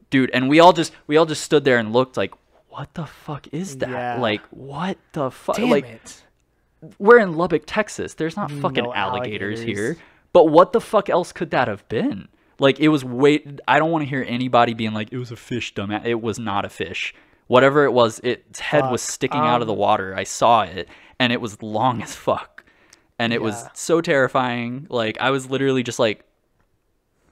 dude. And we all just stood there and looked like, what the fuck is that?
Yeah.
Like, what the fuck?
Damn
like,
it.
we're in Lubbock, Texas. There's not fucking
No
alligators
alligators.
here. But what the fuck else could that have been? Like, it was I don't want to hear anybody being like, it was a fish, dumbass. It was not a fish. Whatever it was, its head was
Fuck.
sticking out of the water. I saw it, and it was long as fuck. And it was
Yeah.
so terrifying. Like, I was literally just like,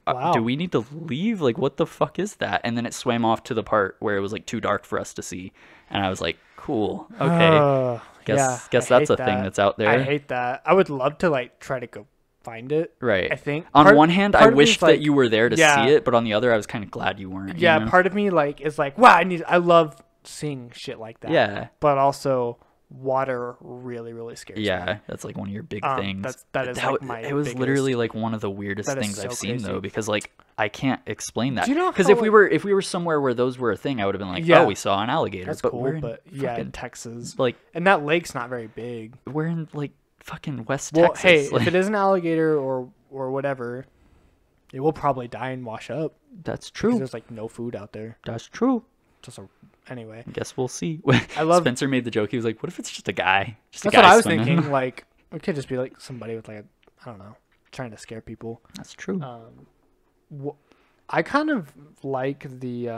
Wow.
do we need to leave? Like, what the fuck is that? And then it swam off to the part where it was like too dark for us to see. And I was like, cool. Okay. Guess
I
that's
hate
a thing
that.
that's out there.
I hate that. I would love to like try to go find it.
Right.
I think
On one hand, I
part of me
wish
is
that
like-
you were there to
yeah.
see it, but on the other, I was kind of glad you weren't.
Yeah,
you know?
part of me like is like, wow, I love seeing shit like that.
Yeah.
But also water really, really scares me.
Yeah, that's like one of your big things.
that is, like, my
it was
biggest-
literally like one of the weirdest
That is
things I've
so
seen
crazy.
though, because like I can't explain that.
Do you know
Because
how,
if we were somewhere where those were a thing, I would have been like,
Yeah.
oh, we saw an alligator.
That's
but
cool,
we're in
but yeah, in
fucking,
Texas.
like
And that lake's not very big.
we're in like fucking West
Well,
Texas.
hey,
like,
if it is an alligator or whatever, it will probably die and wash up.
that's
Because
true.
there's like no food out there.
That's true.
Anyway.
I guess we'll see.
I love-
Spencer made the joke. He was like, "What if it's just a guy? Just
That's
a guy
what I was
swimming?"
thinking. Like, it could just be like somebody with like I don't know, trying to scare people.
That's true.
I kind of like the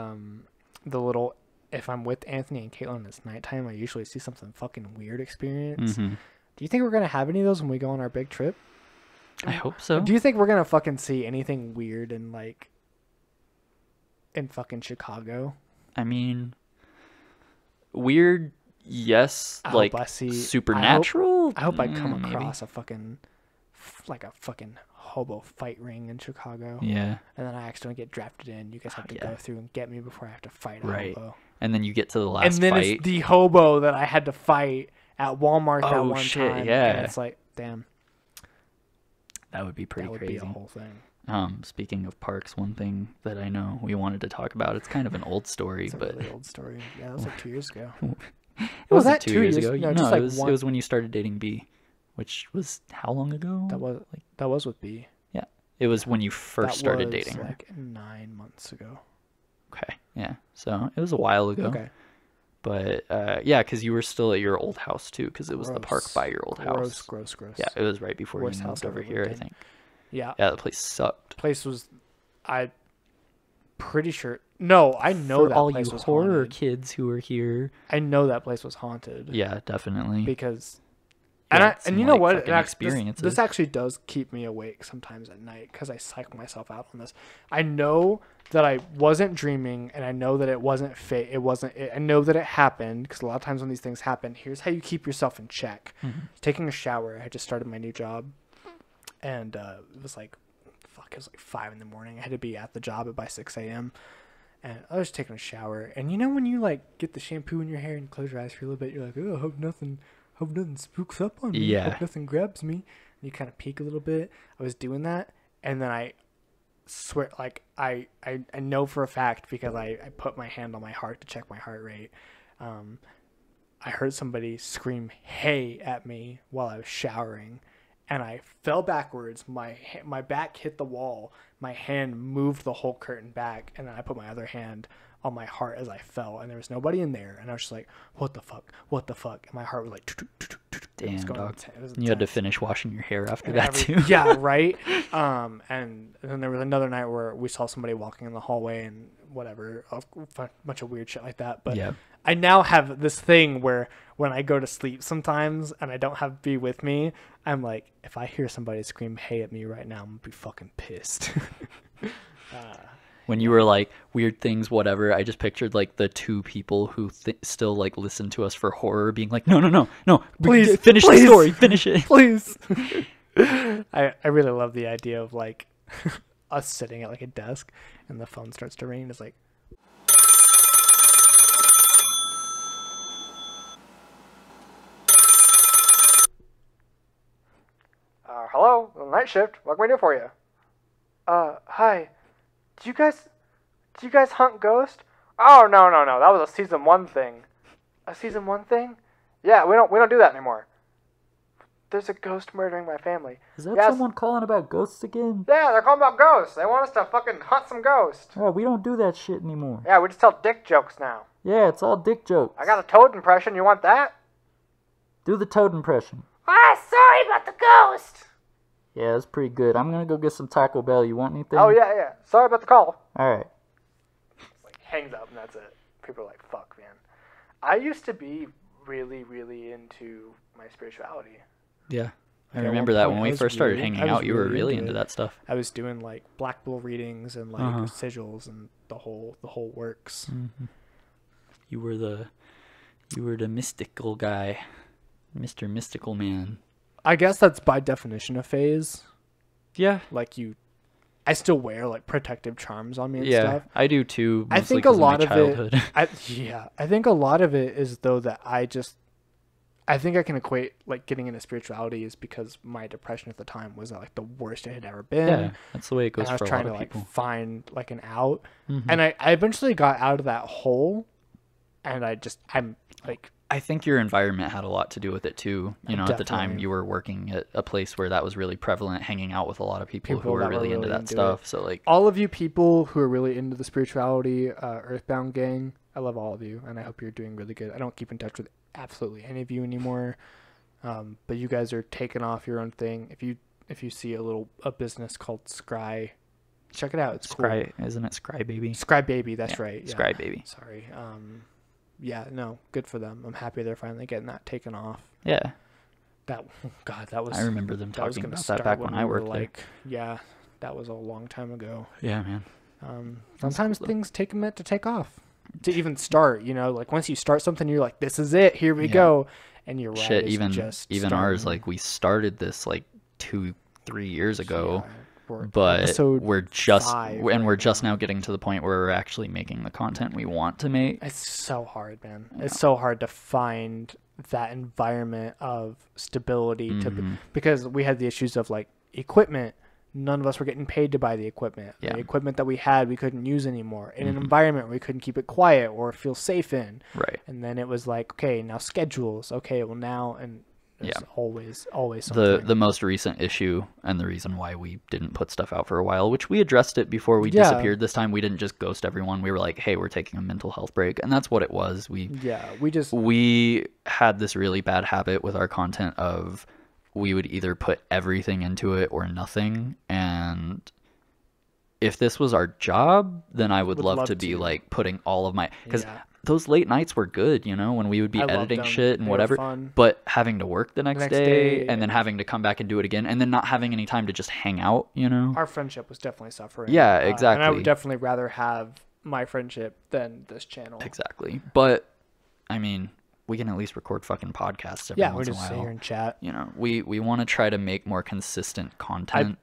little. If I'm with Anthony and Caitlin and it's nighttime, I usually see something fucking weird experience.
Mhm.
Do you think we're gonna have any of those when we go on our big trip?
I hope so.
Do you think we're gonna fucking see anything weird in like in fucking Chicago?
I mean, weird, yes.
I
Like
hope I see
supernatural.
I hope I come
maybe.
across a fucking like a fucking hobo fight ring in Chicago.
Yeah.
And then I accidentally get drafted in. You guys have to go through and get me before I have to fight a
Right.
hobo.
And then you get to the last
And then
fight.
it's the hobo that I had to fight at Walmart that
Oh,
one
shit,
time.
yeah.
And it's like, damn,
That would be pretty
that would
crazy.
be a whole thing.
Speaking of parks, one thing that I know we wanted to talk about, it's kind of an old story,
It's a
but
really old story. Yeah, that was like 2 years ago.
it
Was
wasn't
that
2
2
years
years?
ago.
No,
No,
just like
it was
one-
it was when you started dating B, which was how long ago?
That was with B.
Yeah. It was when you first
That
started
was
dating her.
like 9 months ago.
Okay. Yeah. So it was a while ago.
Okay.
But yeah, because you were still at your old house too, because it was the park
Gross.
by your old house.
Gross.
Yeah, it was right before
Worst
you
house
moved over
I've ever
here, I
lived in.
think.
Yeah.
Yeah, the place sucked.
Place was, I pretty sure. No, I know
For
that
all
place
you
was
horror
haunted.
kids who are here.
I know that place was haunted.
Yeah, definitely.
Because,
Yeah,
and you
some,
know
like,
what?
fucking experiences.
This actually does keep me awake sometimes at night because I psych myself out on this. I know that I wasn't dreaming, and I know that it wasn't fate. I know that it happened because a lot of times when these things happen, here's how you keep yourself in check. Taking a shower. I just started my new job, and it was like, it was like 5 in the morning. I had to be at the job by 6 a.m. And I was taking a shower, and you know when you like get the shampoo in your hair and close your eyes for a little bit, you're like, oh, hope nothing spooks up on me.
Yeah.
Hope nothing grabs me. And you kind of peek a little bit. I was doing that, and then I swear, like I know for a fact because I put my hand on my heart to check my heart rate. I heard somebody scream "Hey" at me while I was showering, and I fell backwards. My back hit the wall. My hand moved the whole curtain back, and then I put my other hand on my heart as I fell, and there was nobody in there. And I was just like, "What the fuck? What the fuck?" And my heart was like,
damn,
going
dog.
it was
You had to
intense.
finish washing your hair after
And
that
every-
too.
Yeah, right. And then there was another night where we saw somebody walking in the hallway and whatever, a bunch of weird shit like that. But
Yeah.
I now have this thing where when I go to sleep sometimes and I don't have B with me, I'm like, if I hear somebody scream "Hey" at me right now, I'm gonna be fucking pissed.
When you were like weird things, whatever, I just pictured like the two people who still like listen to us for horror being like, no,
Please,
finish
please.
the story, finish it.
Please. I really love the idea of like us sitting at like a desk and the phone starts to ring. It's like, hello, night shift. What can we do for you? Hi. Do you guys hunt ghosts? Oh, no. That was a season 1 thing. A season 1 thing? Yeah, we don't do that anymore. There's a ghost murdering my family.
Is that
Yes.
someone calling about ghosts again?
Yeah, they're calling about ghosts. They want us to fucking hunt some ghosts.
Oh, we don't do that shit anymore.
Yeah, we just tell dick jokes now.
Yeah, it's all dick jokes.
I got a Toad impression. You want that?
Do the Toad impression.
Ah, sorry about the ghost.
Yeah, that's pretty good. I'm gonna go get some Taco Bell. You want anything?
Oh, yeah. Sorry about the call.
Alright.
Like, hangs up and that's it. People are like, fuck, man. I used to be really, really into my spirituality.
Yeah. I
Like, at
remember
one
that
point,
when
I
we
was
first started
really-
hanging
I was
out, you were
really
really
into
into
it.
that stuff.
I was doing like black bull readings and like
Uh-huh.
sigils and the whole works.
You were the mystical guy. Mr. Mystical Man.
I guess that's by definition a phase.
Yeah.
Like I still wear like protective charms on me and
Yeah,
stuff.
I do too.
I
Mostly
think a
'cause
lot
my
of
childhood.
it. I think a lot of it is though that I think I can equate like getting into spirituality is because my depression at the time was like the worst it had ever been.
Yeah, that's the way it goes
And I was
for a
trying
lot
to
of
like
people.
find like an out,
Mhm.
and I eventually got out of that hole, and I'm like
I think your environment had a lot to do with it too. You know, at the time
Definitely.
you were working at a place where that was really prevalent, hanging out with a lot of people who
People
were
that were
really into
really
that
into
stuff. So like,
all of you people who are really into the spirituality, Earthbound gang. I love all of you, and I hope you're doing really good. I don't keep in touch with absolutely any of you anymore, but you guys are taking off your own thing. If you see a business called Scry, check it out. It's
Scry, isn't it Scry Baby?
cool. Scry Baby, that's
Yeah,
right. Yeah.
Scry Baby.
Sorry. Yeah, no, good for them. I'm happy they're finally getting that taken off.
Yeah,
That was.
I remember them
that was
talking
gonna
about
start
that back when I
we were
worked there.
like, yeah, that was a long time ago.
Yeah, man.
Sometimes
cool, though.
things take a minute to take off, to even start. You know, like once you start something, you're like, "This is it. Here we
Yeah.
go." And you're right.
Shit,
it's
even
just
ours,
starting.
like we started this like 2-3 years ago.
Yeah,
but
episode
we're just
5
and
right
we're just
now.
now getting to the point where we're actually making the content we want to make.
It's so hard, man. It's so hard to find that environment of stability because we had the issues of like equipment. None of us were getting paid to buy the equipment.
Yeah.
The equipment that we had, we couldn't use anymore in an environment where we couldn't keep it quiet or feel safe in.
Right.
And then it was like, okay, now schedules. Okay, well now, and it's always something.
The most recent issue and the reason why we didn't put stuff out for a while, which we addressed it before we disappeared this time. We didn't just ghost everyone. We were like, hey, we're taking a mental health break. And that's what it was. We had this really bad habit with our content of we would either put everything into it or nothing. And if this was our job, then I would love to be like putting all of my, because those late nights were good, you know, when we would be editing shit and whatever, but having to work the next day and then having to come back and do it again and then not having any time to just hang out, you know.
Our friendship was definitely suffering.
Yeah, exactly.
And I would definitely rather have my friendship than this channel.
Exactly. But I mean, we can at least record fucking podcasts every once in a while.
Yeah, we just sit here and chat.
You know, we want to try to make more consistent content.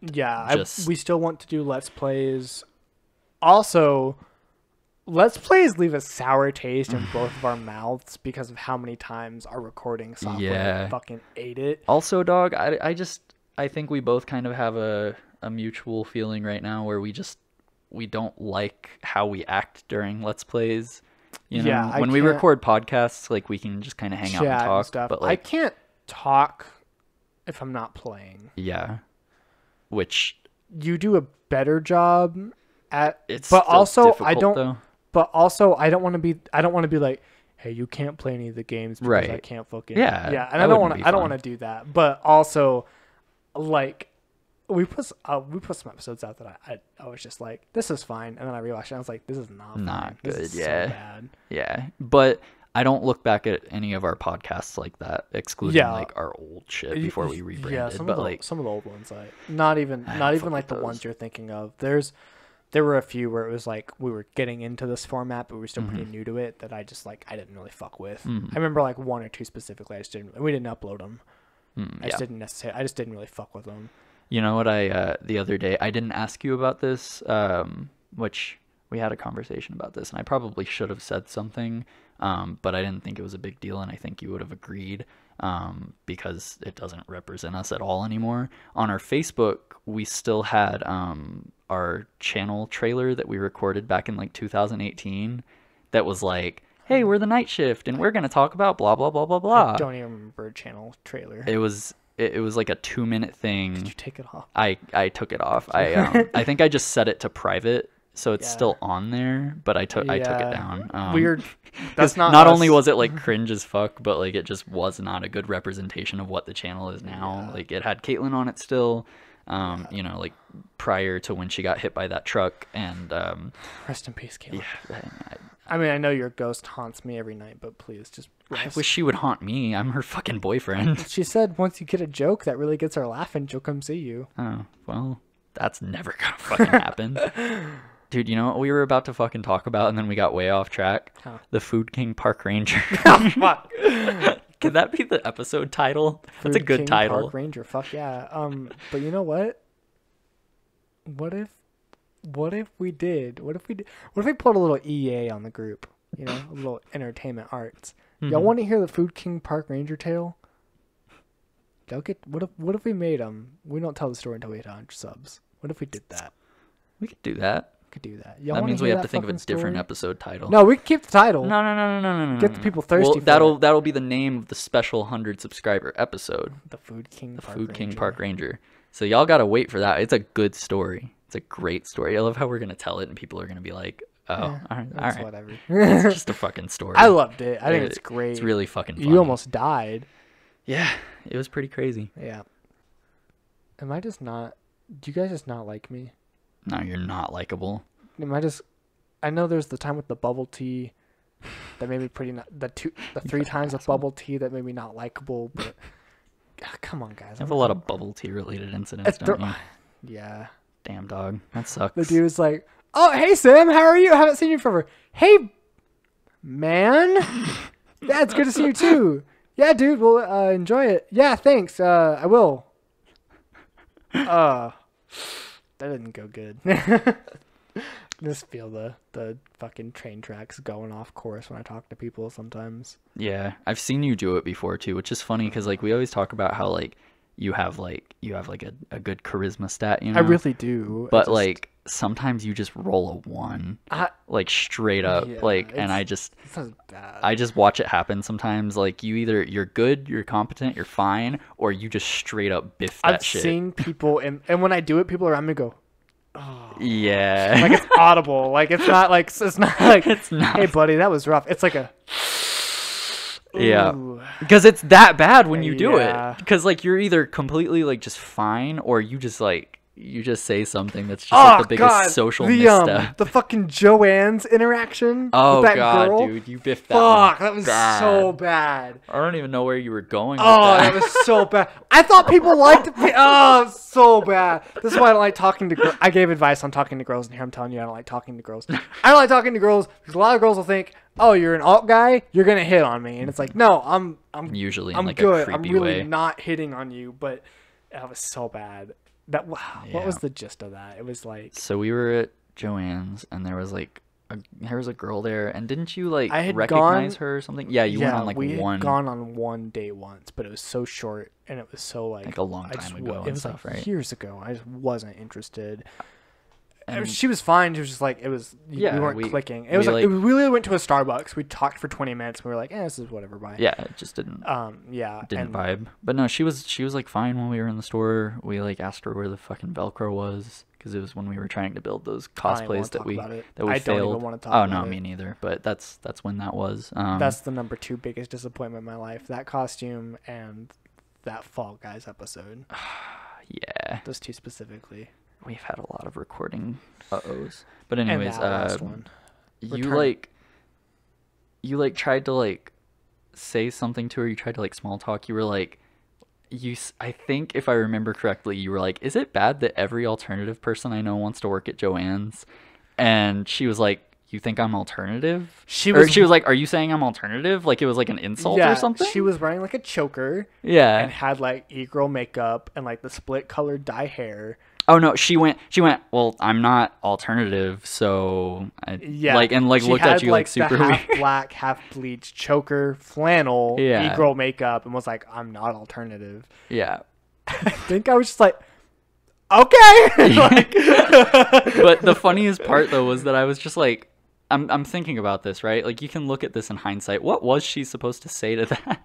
We still want to do Let's Plays. Also, Let's Plays leave a sour taste in both of our mouths because of how many times our recording software fucking ate it.
Also, dog, I think we both kind of have a mutual feeling right now where we don't like how we act during Let's Plays. You know, when we record podcasts, like we can just kind of hang out and talk.
Stuff.
But like,
I can't talk if I'm not playing.
Yeah, which
you do a better job at.
It's
but also
I don't. Though.
But also I don't want to be. I don't want to be like, hey, you can't play any of the games because I can't fucking. Yeah, and I don't want to. I don't want to do that. But also, like. We put some episodes out that I was just like, this is fine, and then I realized and I was like, this is not fine.
Good.
This is so bad.
Yeah, but I don't look back at any of our podcasts like that, excluding like our old shit before we rebranded. Yeah, some
of the old ones, like not even like the ones you're thinking of. There were a few where it was like we were getting into this format, but we were still pretty new to it. That I didn't really fuck with. I remember like one or two specifically. We didn't upload them. I just didn't really fuck with them.
You know what the other day, I didn't ask you about this, which we had a conversation about this, and I probably should have said something, but I didn't think it was a big deal, and I think you would have agreed, because it doesn't represent us at all anymore. On our Facebook, we still had our channel trailer that we recorded back in like 2018 that was like, hey, we're the Night Shift, and we're going to talk about blah, blah, blah, blah, blah.
I don't even remember a channel trailer.
It was like a 2-minute thing.
Did you take it off?
I took it off. I think I just set it to private, so it's still on there, but I took it down.
Weird. That's
not only was it like cringe as fuck, but like it just was not a good representation of what the channel is now. Like it had Caitlin on it still. You know, like prior to when she got hit by that truck, and
rest in peace, Caitlin.
Yeah,
I mean, I know your ghost haunts me every night, but please just rest.
I wish she would haunt me. I'm her fucking boyfriend.
She said once you get a joke that really gets her laughing, she'll come see you.
Oh, well, that's never gonna fucking happen. Dude, you know what we were about to fucking talk about, and then we got way off track?
Huh.
The Food King Park Ranger.
Oh, fuck.
Could that be the episode title? That's a good
King
title.
Park Ranger, fuck yeah. But you know what? What if we put a little EA on the group? You know, a little entertainment arts. Y'all want to hear the Food King Park Ranger tale? What if we made them? We don't tell the story until we hit 100 subs. What if we did that?
We could do that.
Y'all
that means we have to think of a different
story?
episode title.
No, we can keep the title.
No.
Get the people thirsty.
Well, that'll be the name of the special 100 subscriber episode.
The Food King
Park Ranger. So y'all gotta wait for that. It's a good story. It's a great story. I love how we're gonna tell it and people are gonna be like, "Oh, all right,
whatever."
It's just a fucking story.
I loved it. I think it's great.
It's really fucking funny.
You almost died.
Yeah, it was pretty crazy.
Yeah. Am I just not? Do you guys just not like me?
No, you're not likable.
I know there's the time with the bubble tea that made me the 3 times of bubble tea that made me not likable, but come on, guys.
I have a lot of bubble tea related incidents, don't you?
Yeah.
Damn, dog. That sucks.
The dude was like, oh, hey, Sam, how are you? I haven't seen you forever. Hey, man. Yeah, it's good to see you, too. Yeah, dude, well, enjoy it. Yeah, thanks. I will. didn't go good. Just feel the fucking train tracks going off course when I talk to people sometimes.
Yeah, I've seen you do it before too, which is funny because like we always talk about how like you have like a good charisma stat, you know.
I really do.
But like sometimes you just roll a 1, like straight up,
Yeah,
like, and
it's not bad.
I just watch it happen sometimes. Like you're good, you're competent, you're fine, or you just straight up biff that
I've
shit.
seen people, and when I do it, people around me go,
Yeah,
like it's audible. Like it's not like
it's not.
hey buddy, that was rough. It's like a
Yeah,
ooh.
because it's that bad when you do
Yeah.
it. Because like you're either completely like just fine, or you just say something that's just like the biggest social misstep.
The fucking Joanne's interaction
Oh
with that
god,
girl.
dude, you biffed that one.
Fuck, that was
bad.
so bad.
I don't even know where you were going with
Oh,
that.
that was so bad. I thought people liked it. Oh, so bad. This is why I don't like talking to girls. I gave advice on talking to girls, and here I'm telling you I don't like talking to girls. I don't like talking to girls because a lot of girls will think, oh, you're an alt guy, you're gonna hit on me, and it's like, no, I'm
Usually in
I'm
like
good.
a creepy
I'm really
way.
not hitting on you, but that was so bad. That what
Yeah.
was the gist of that? It was like
So we were at Joanne's, and there was a girl there, and didn't you like
I had
recognize
gone-
her or something? Yeah, you went on like
we
one,
had gone on one date once, but it was so short and it was so
like a long
I just
time ago
it
and
was
stuff,
like
right?
years ago. I just wasn't interested.
And
She was fine. She was just like it was.
Yeah,
we weren't
we-
clicking. It
we,
was like,
like-
we really went to a Starbucks. We talked for 20 minutes. We were like, this is whatever. Bye.
Yeah, it just didn't
Yeah.
didn't
and
vibe. But no, she was like fine when we were in the store. We like asked her where the fucking Velcro was because it was when we were trying to build those
I don't even wanna
cosplays that
talk
we
about it.
that we
I don't
failed.
even wanna talk
Oh
about
no,
it.
me neither. But that's when that was.
That's the number 2 biggest disappointment in my life. That costume and that Fall Guys episode.
yeah.
Those 2 specifically.
We've had a lot of recording uh-ohs. But
And
anyways,
that last one.
you
Return.
tried to like say something to her. You tried to like small talk. You were like, I think if I remember correctly, you were like, is it bad that every alternative person I know wants to work at Joanne's? And she was like, you think I'm alternative? She was like, are you saying I'm alternative? Like it was like an insult or something?
She was wearing like a choker
Yeah.
and had like e-girl makeup and like the split colored dye hair.
Oh no, she went, well, I'm not alternative, so
Yeah,
like looked
had,
at you like super
the half
weird.
black, half bleached choker, flannel,
Yeah.
e-girl makeup, and was like, "I'm not alternative."
Yeah.
I think I was just like, "Okay." Like-
But the funniest part though was that I was just like, I'm thinking about this, right? Like you can look at this in hindsight. What was she supposed to say to that?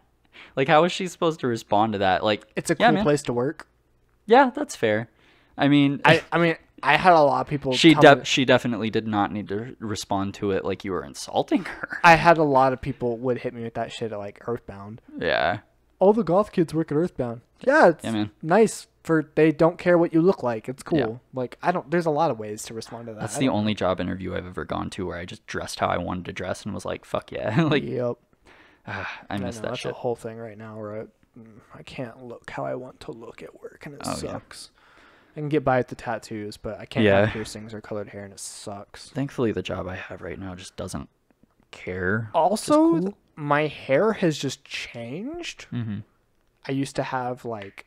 Like how was she supposed to respond to that? Like
It's a
yeah,
cool
man.
place to work.
Yeah, that's fair. I mean,
I mean, I had a lot of people.
she
tell me-
she definitely did not need to respond to it like you were insulting her.
I had a lot of people would hit me with that shit at like Earthbound.
Yeah.
All the goth kids work at Earthbound. Yeah, it's
Yeah, man.
nice for they don't care what you look like. It's cool.
Yeah.
Like I don't. There's a lot of ways to respond to that.
That's
I
the
don't-
only job interview I've ever gone to where I just dressed how I wanted to dress and was like, fuck yeah. Like
Yep.
I miss
know,
that
that's
shit.
a whole thing right now where I can't look how I want to look at work, and it
Oh, yeah.
sucks. I can get by with the tattoos, but I can't
Yeah.
have piercings or colored hair, and it sucks.
Thankfully the job I have right now just doesn't care.
Also,
Which is cool.
my hair has just changed.
Mhm.
I used to have like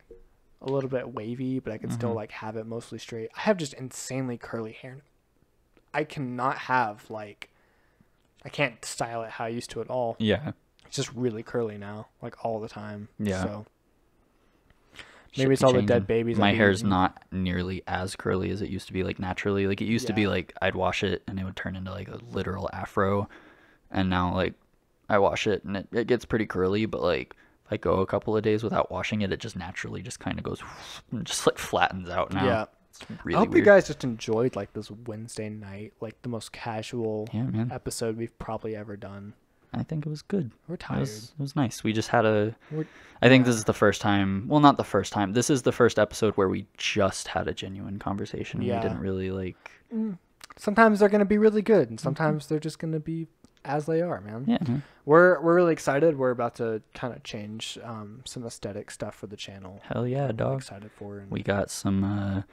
a little bit wavy, but I can still
Mhm.
like have it mostly straight. I have just insanely curly hair. I cannot have like I can't style it how I used to at all.
Yeah.
It's just really curly now, like all the time.
Yeah.
So
Shit
maybe it's
be
all the
changing.
dead babies.
My
I've
hair's
eaten.
not nearly as curly as it used to be, like naturally. Like it used to be
Yeah.
like I'd wash it and it would turn into like a literal afro, and now like I wash it and it gets pretty curly. But like if I go a couple of days without washing it, it just naturally just kind of goes and just like flattens out now.
Yeah.
It's really
I hope
weird.
you guys just enjoyed like this Wednesday night, like the most casual
Yeah, man.
episode we've probably ever done.
I think it was good.
We're
It
tired.
was nice. We just had a.
We're-
I think this is the first time. Well, not the first time. This is the first episode where we just had a genuine conversation.
Yeah.
We didn't really like.
Sometimes they're gonna be really good, and sometimes they're just gonna be as they are, man.
Yeah. man.
We're really excited. We're about to kind of change some aesthetic stuff for the channel.
Hell yeah,
I'm
dog.
excited for. And
We got some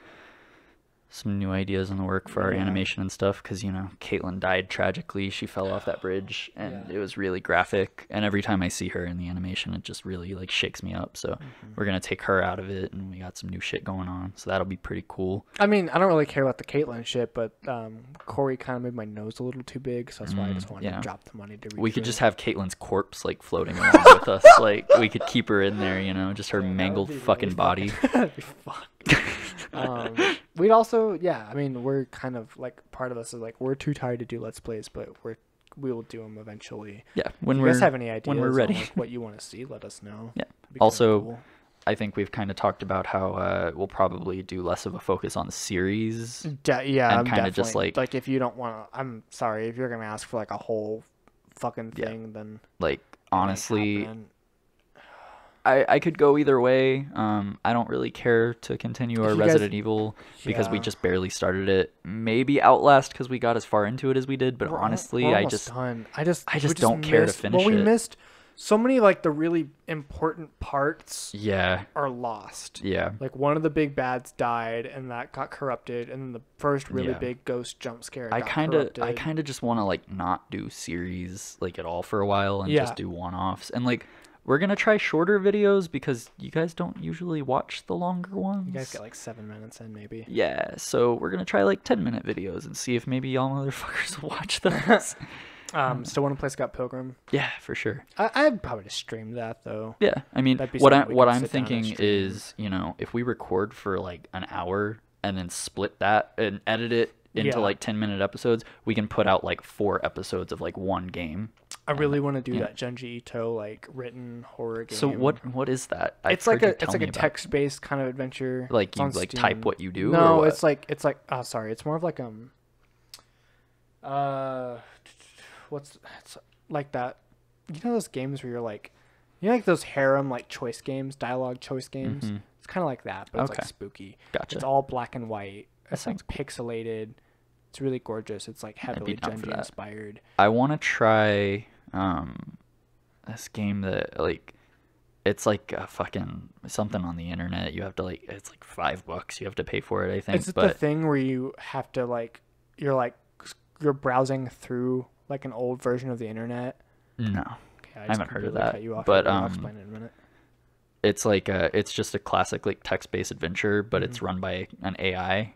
some new ideas in the work for our
Yeah.
animation and stuff, because you know Caitlin died tragically. She fell off that bridge, and
Yeah.
it was really graphic. And every time I see her in the animation, it just really like shakes me up. So we're gonna take her out of it, and we got some new shit going on. So that'll be pretty cool.
I mean, I don't really care about the Caitlyn shit, but Corey kind of made my nose a little too big, so that's why I just wanted
yeah.
to drop the money to.
We could
recreate
just
it.
have Caitlin's corpse like floating around with us. Like we could keep her in there, you know, just her
That would
mangled
be really
fucking body.
That'd be fun. We'd also, yeah. I mean, we're kind of like part of us is like we're too tired to do Let's Plays, but we will do them eventually.
Yeah, when
If you
we're
guys have any ideas
when we're ready.
on like, what you want to see, let us know.
Yeah.
It'd be kinda
Also,
cool.
I think we've kind of talked about how we'll probably do less of a focus on the series.
Yeah,
and
I'm
kinda just,
definitely-
like-
if you don't want to, I'm sorry if you're gonna ask for like a whole fucking
Yeah.
thing, then
Like
it ain't
honestly,
happening.
I could go either way. I don't really care to continue our
you guys-
Resident Evil because we
Yeah.
just barely started it. Maybe Outlast because we got as far into it as we did. But
We're
honestly,
we're
I
almost
just
done.
I
we
just don't care to
missed-
finish
Well, we
it.
missed so many like the really important parts
yeah
are lost.
yeah
Like one of the big bads died, and that got corrupted, and then the first really
Yeah.
big ghost jump scare.
I
got
kind of
corrupted.
just want to like not do series like at all for a while and
Yeah.
just do one-offs. And like we're gonna try shorter videos because you guys don't usually watch the longer ones.
You guys get like 7 minutes in, maybe.
Yeah, so we're gonna try like 10-minute videos and see if maybe y'all motherfuckers will watch those.
Still want to play Scott Pilgrim.
Yeah, for sure.
I'd probably just stream that though.
Yeah, I mean,
That'd be
what
something we could
I'm
sit down and
thinking
stream.
is, you know, if we record for like an hour and then split that and edit it into
Yeah.
like 10-minute episodes, we can put out like 4 episodes of like one game.
I really want to do
Yeah.
that Junji Ito like written horror game.
So what is that? I've
It's like
heard you
a
tell
it's like
me
a
about it.
text-based kind of adventure.
Like
It's
you
on
like
Steam.
type what you do.
No,
or what?
it's like oh sorry, it's more of like it's like that. You know those games where you're like, you know, like those harem like choice games, dialogue choice games.
Mhm.
It's kind of like that, but it's
Okay.
like spooky.
Gotcha.
It's all black and white. It's
sounds
like pixelated. It's really gorgeous. It's like
I'd be
heavily
down for
Junji
that.
inspired.
I want to try this game that like it's like a fucking something on the internet. You have to like it's like $5 you have to pay for it, I think.
Is it the
But
thing where you have to you're browsing through like an old version of the internet?
no.
Okay,
I haven't heard of
completely
that,
cut you off.
but,
I'll explain it in a minute.
It's like it's just a classic like text-based adventure, but it's
Mm-hmm.
run by an AI.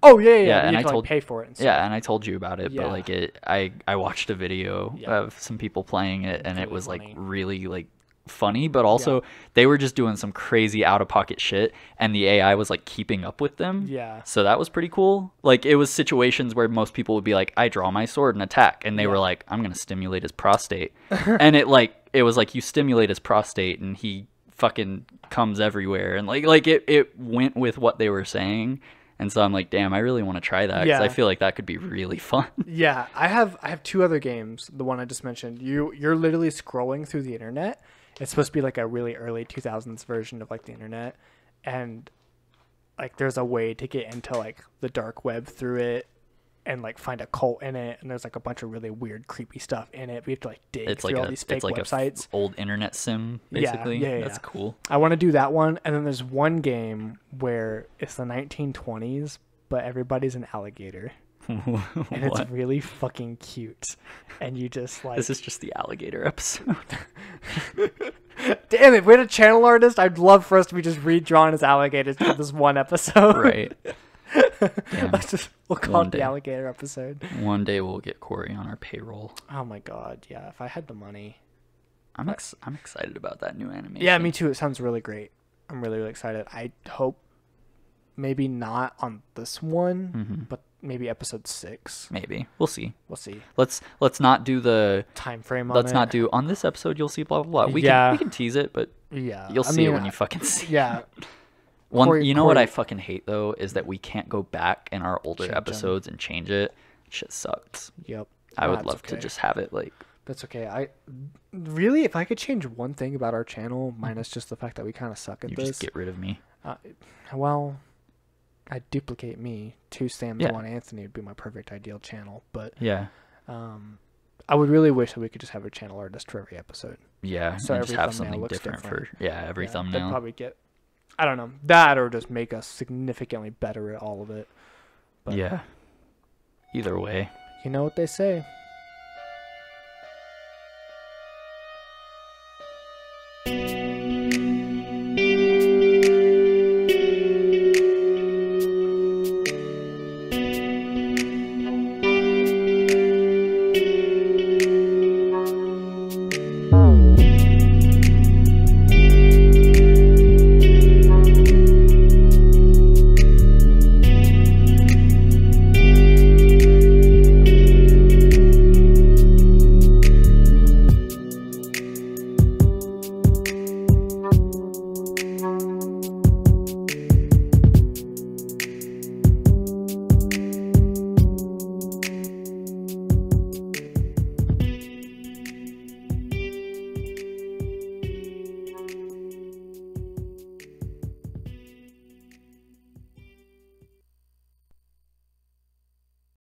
Oh yeah,
yeah,
You
and
have
I
to, like,
told-
pay for it. And stuff.
Yeah, and I told you about it,
Yeah.
but like I watched a video
Yeah.
of some people playing it, and it
really
was
funny.
like really like funny, but also they were just doing some crazy out-of-pocket shit, and the AI was like keeping up with them.
Yeah.
So that was pretty cool. Like it was situations where most people would be like, I draw my sword and attack, and they were
Yeah.
like, I'm gonna stimulate his prostate, and it was like you stimulate his prostate, and he fucking comes everywhere, and like it went with what they were saying. And so I'm like, damn, I really want to try that because I
Yeah.
feel like that could be really fun.
Yeah, I have 2 other games. The one I just mentioned. You're literally scrolling through the internet. It's supposed to be like a really early 2000s version of like the internet, and like there's a way to get into like the dark web through it and like find a cult in it, and there's like a bunch of really weird creepy stuff in it. We have to like dig
It's
through
like
all these fake
it's like
websites.
old internet sim,
Yeah,
basically.
yeah,
That's
yeah.
cool.
I want to do that one, and then there's one game where it's the 1920s, but everybody's an alligator, and it's
What?
really fucking cute. And you just like,
This is just the alligator episode.
damn it, we're a channel artist. I'd love for us to be just redrawn as alligators for this one episode.
Right. Damn.
We'll call
One
it the
day.
alligator episode.
One day we'll get Corey on our payroll.
Oh my god, yeah. If I had the money.
I'm excited about that new animation.
Yeah, me too. It sounds really great. I'm really, really excited. I hope maybe not on this one,
Mhm.
but maybe episode 6.
Maybe we'll see.
We'll see.
Let's not do the.
Time frame on
Let's
it.
not do on this episode. You'll see blah blah blah. We
Yeah.
can tease it, but
Yeah.
you'll
I
see it
mean,
when you fucking see. it.
Yeah.
One,
Corey-
you know what I
Corey-
fucking hate though is that we can't go back in our older
Change 'em.
episodes and change it. Shit sucks.
Yep.
I would
That's
love to
okay.
just have it like.
That's okay. I really, if I could change one thing about our channel, minus just the fact that we kind of suck at
You
this.
just get rid of me.
Well, I'd duplicate me. 2 Sams,
Yeah.
1 Anthony would be my perfect ideal channel. But
Yeah.
I would really wish that we could just have a channel artist for every episode.
Yeah.
So
and just
every
have
thumbnail
something
looks
different,
different.
for every
Yeah, they'd
thumbnail.
probably get, I don't know, that or just make us significantly better at all of it. But
Yeah. Either way.
you know what they say.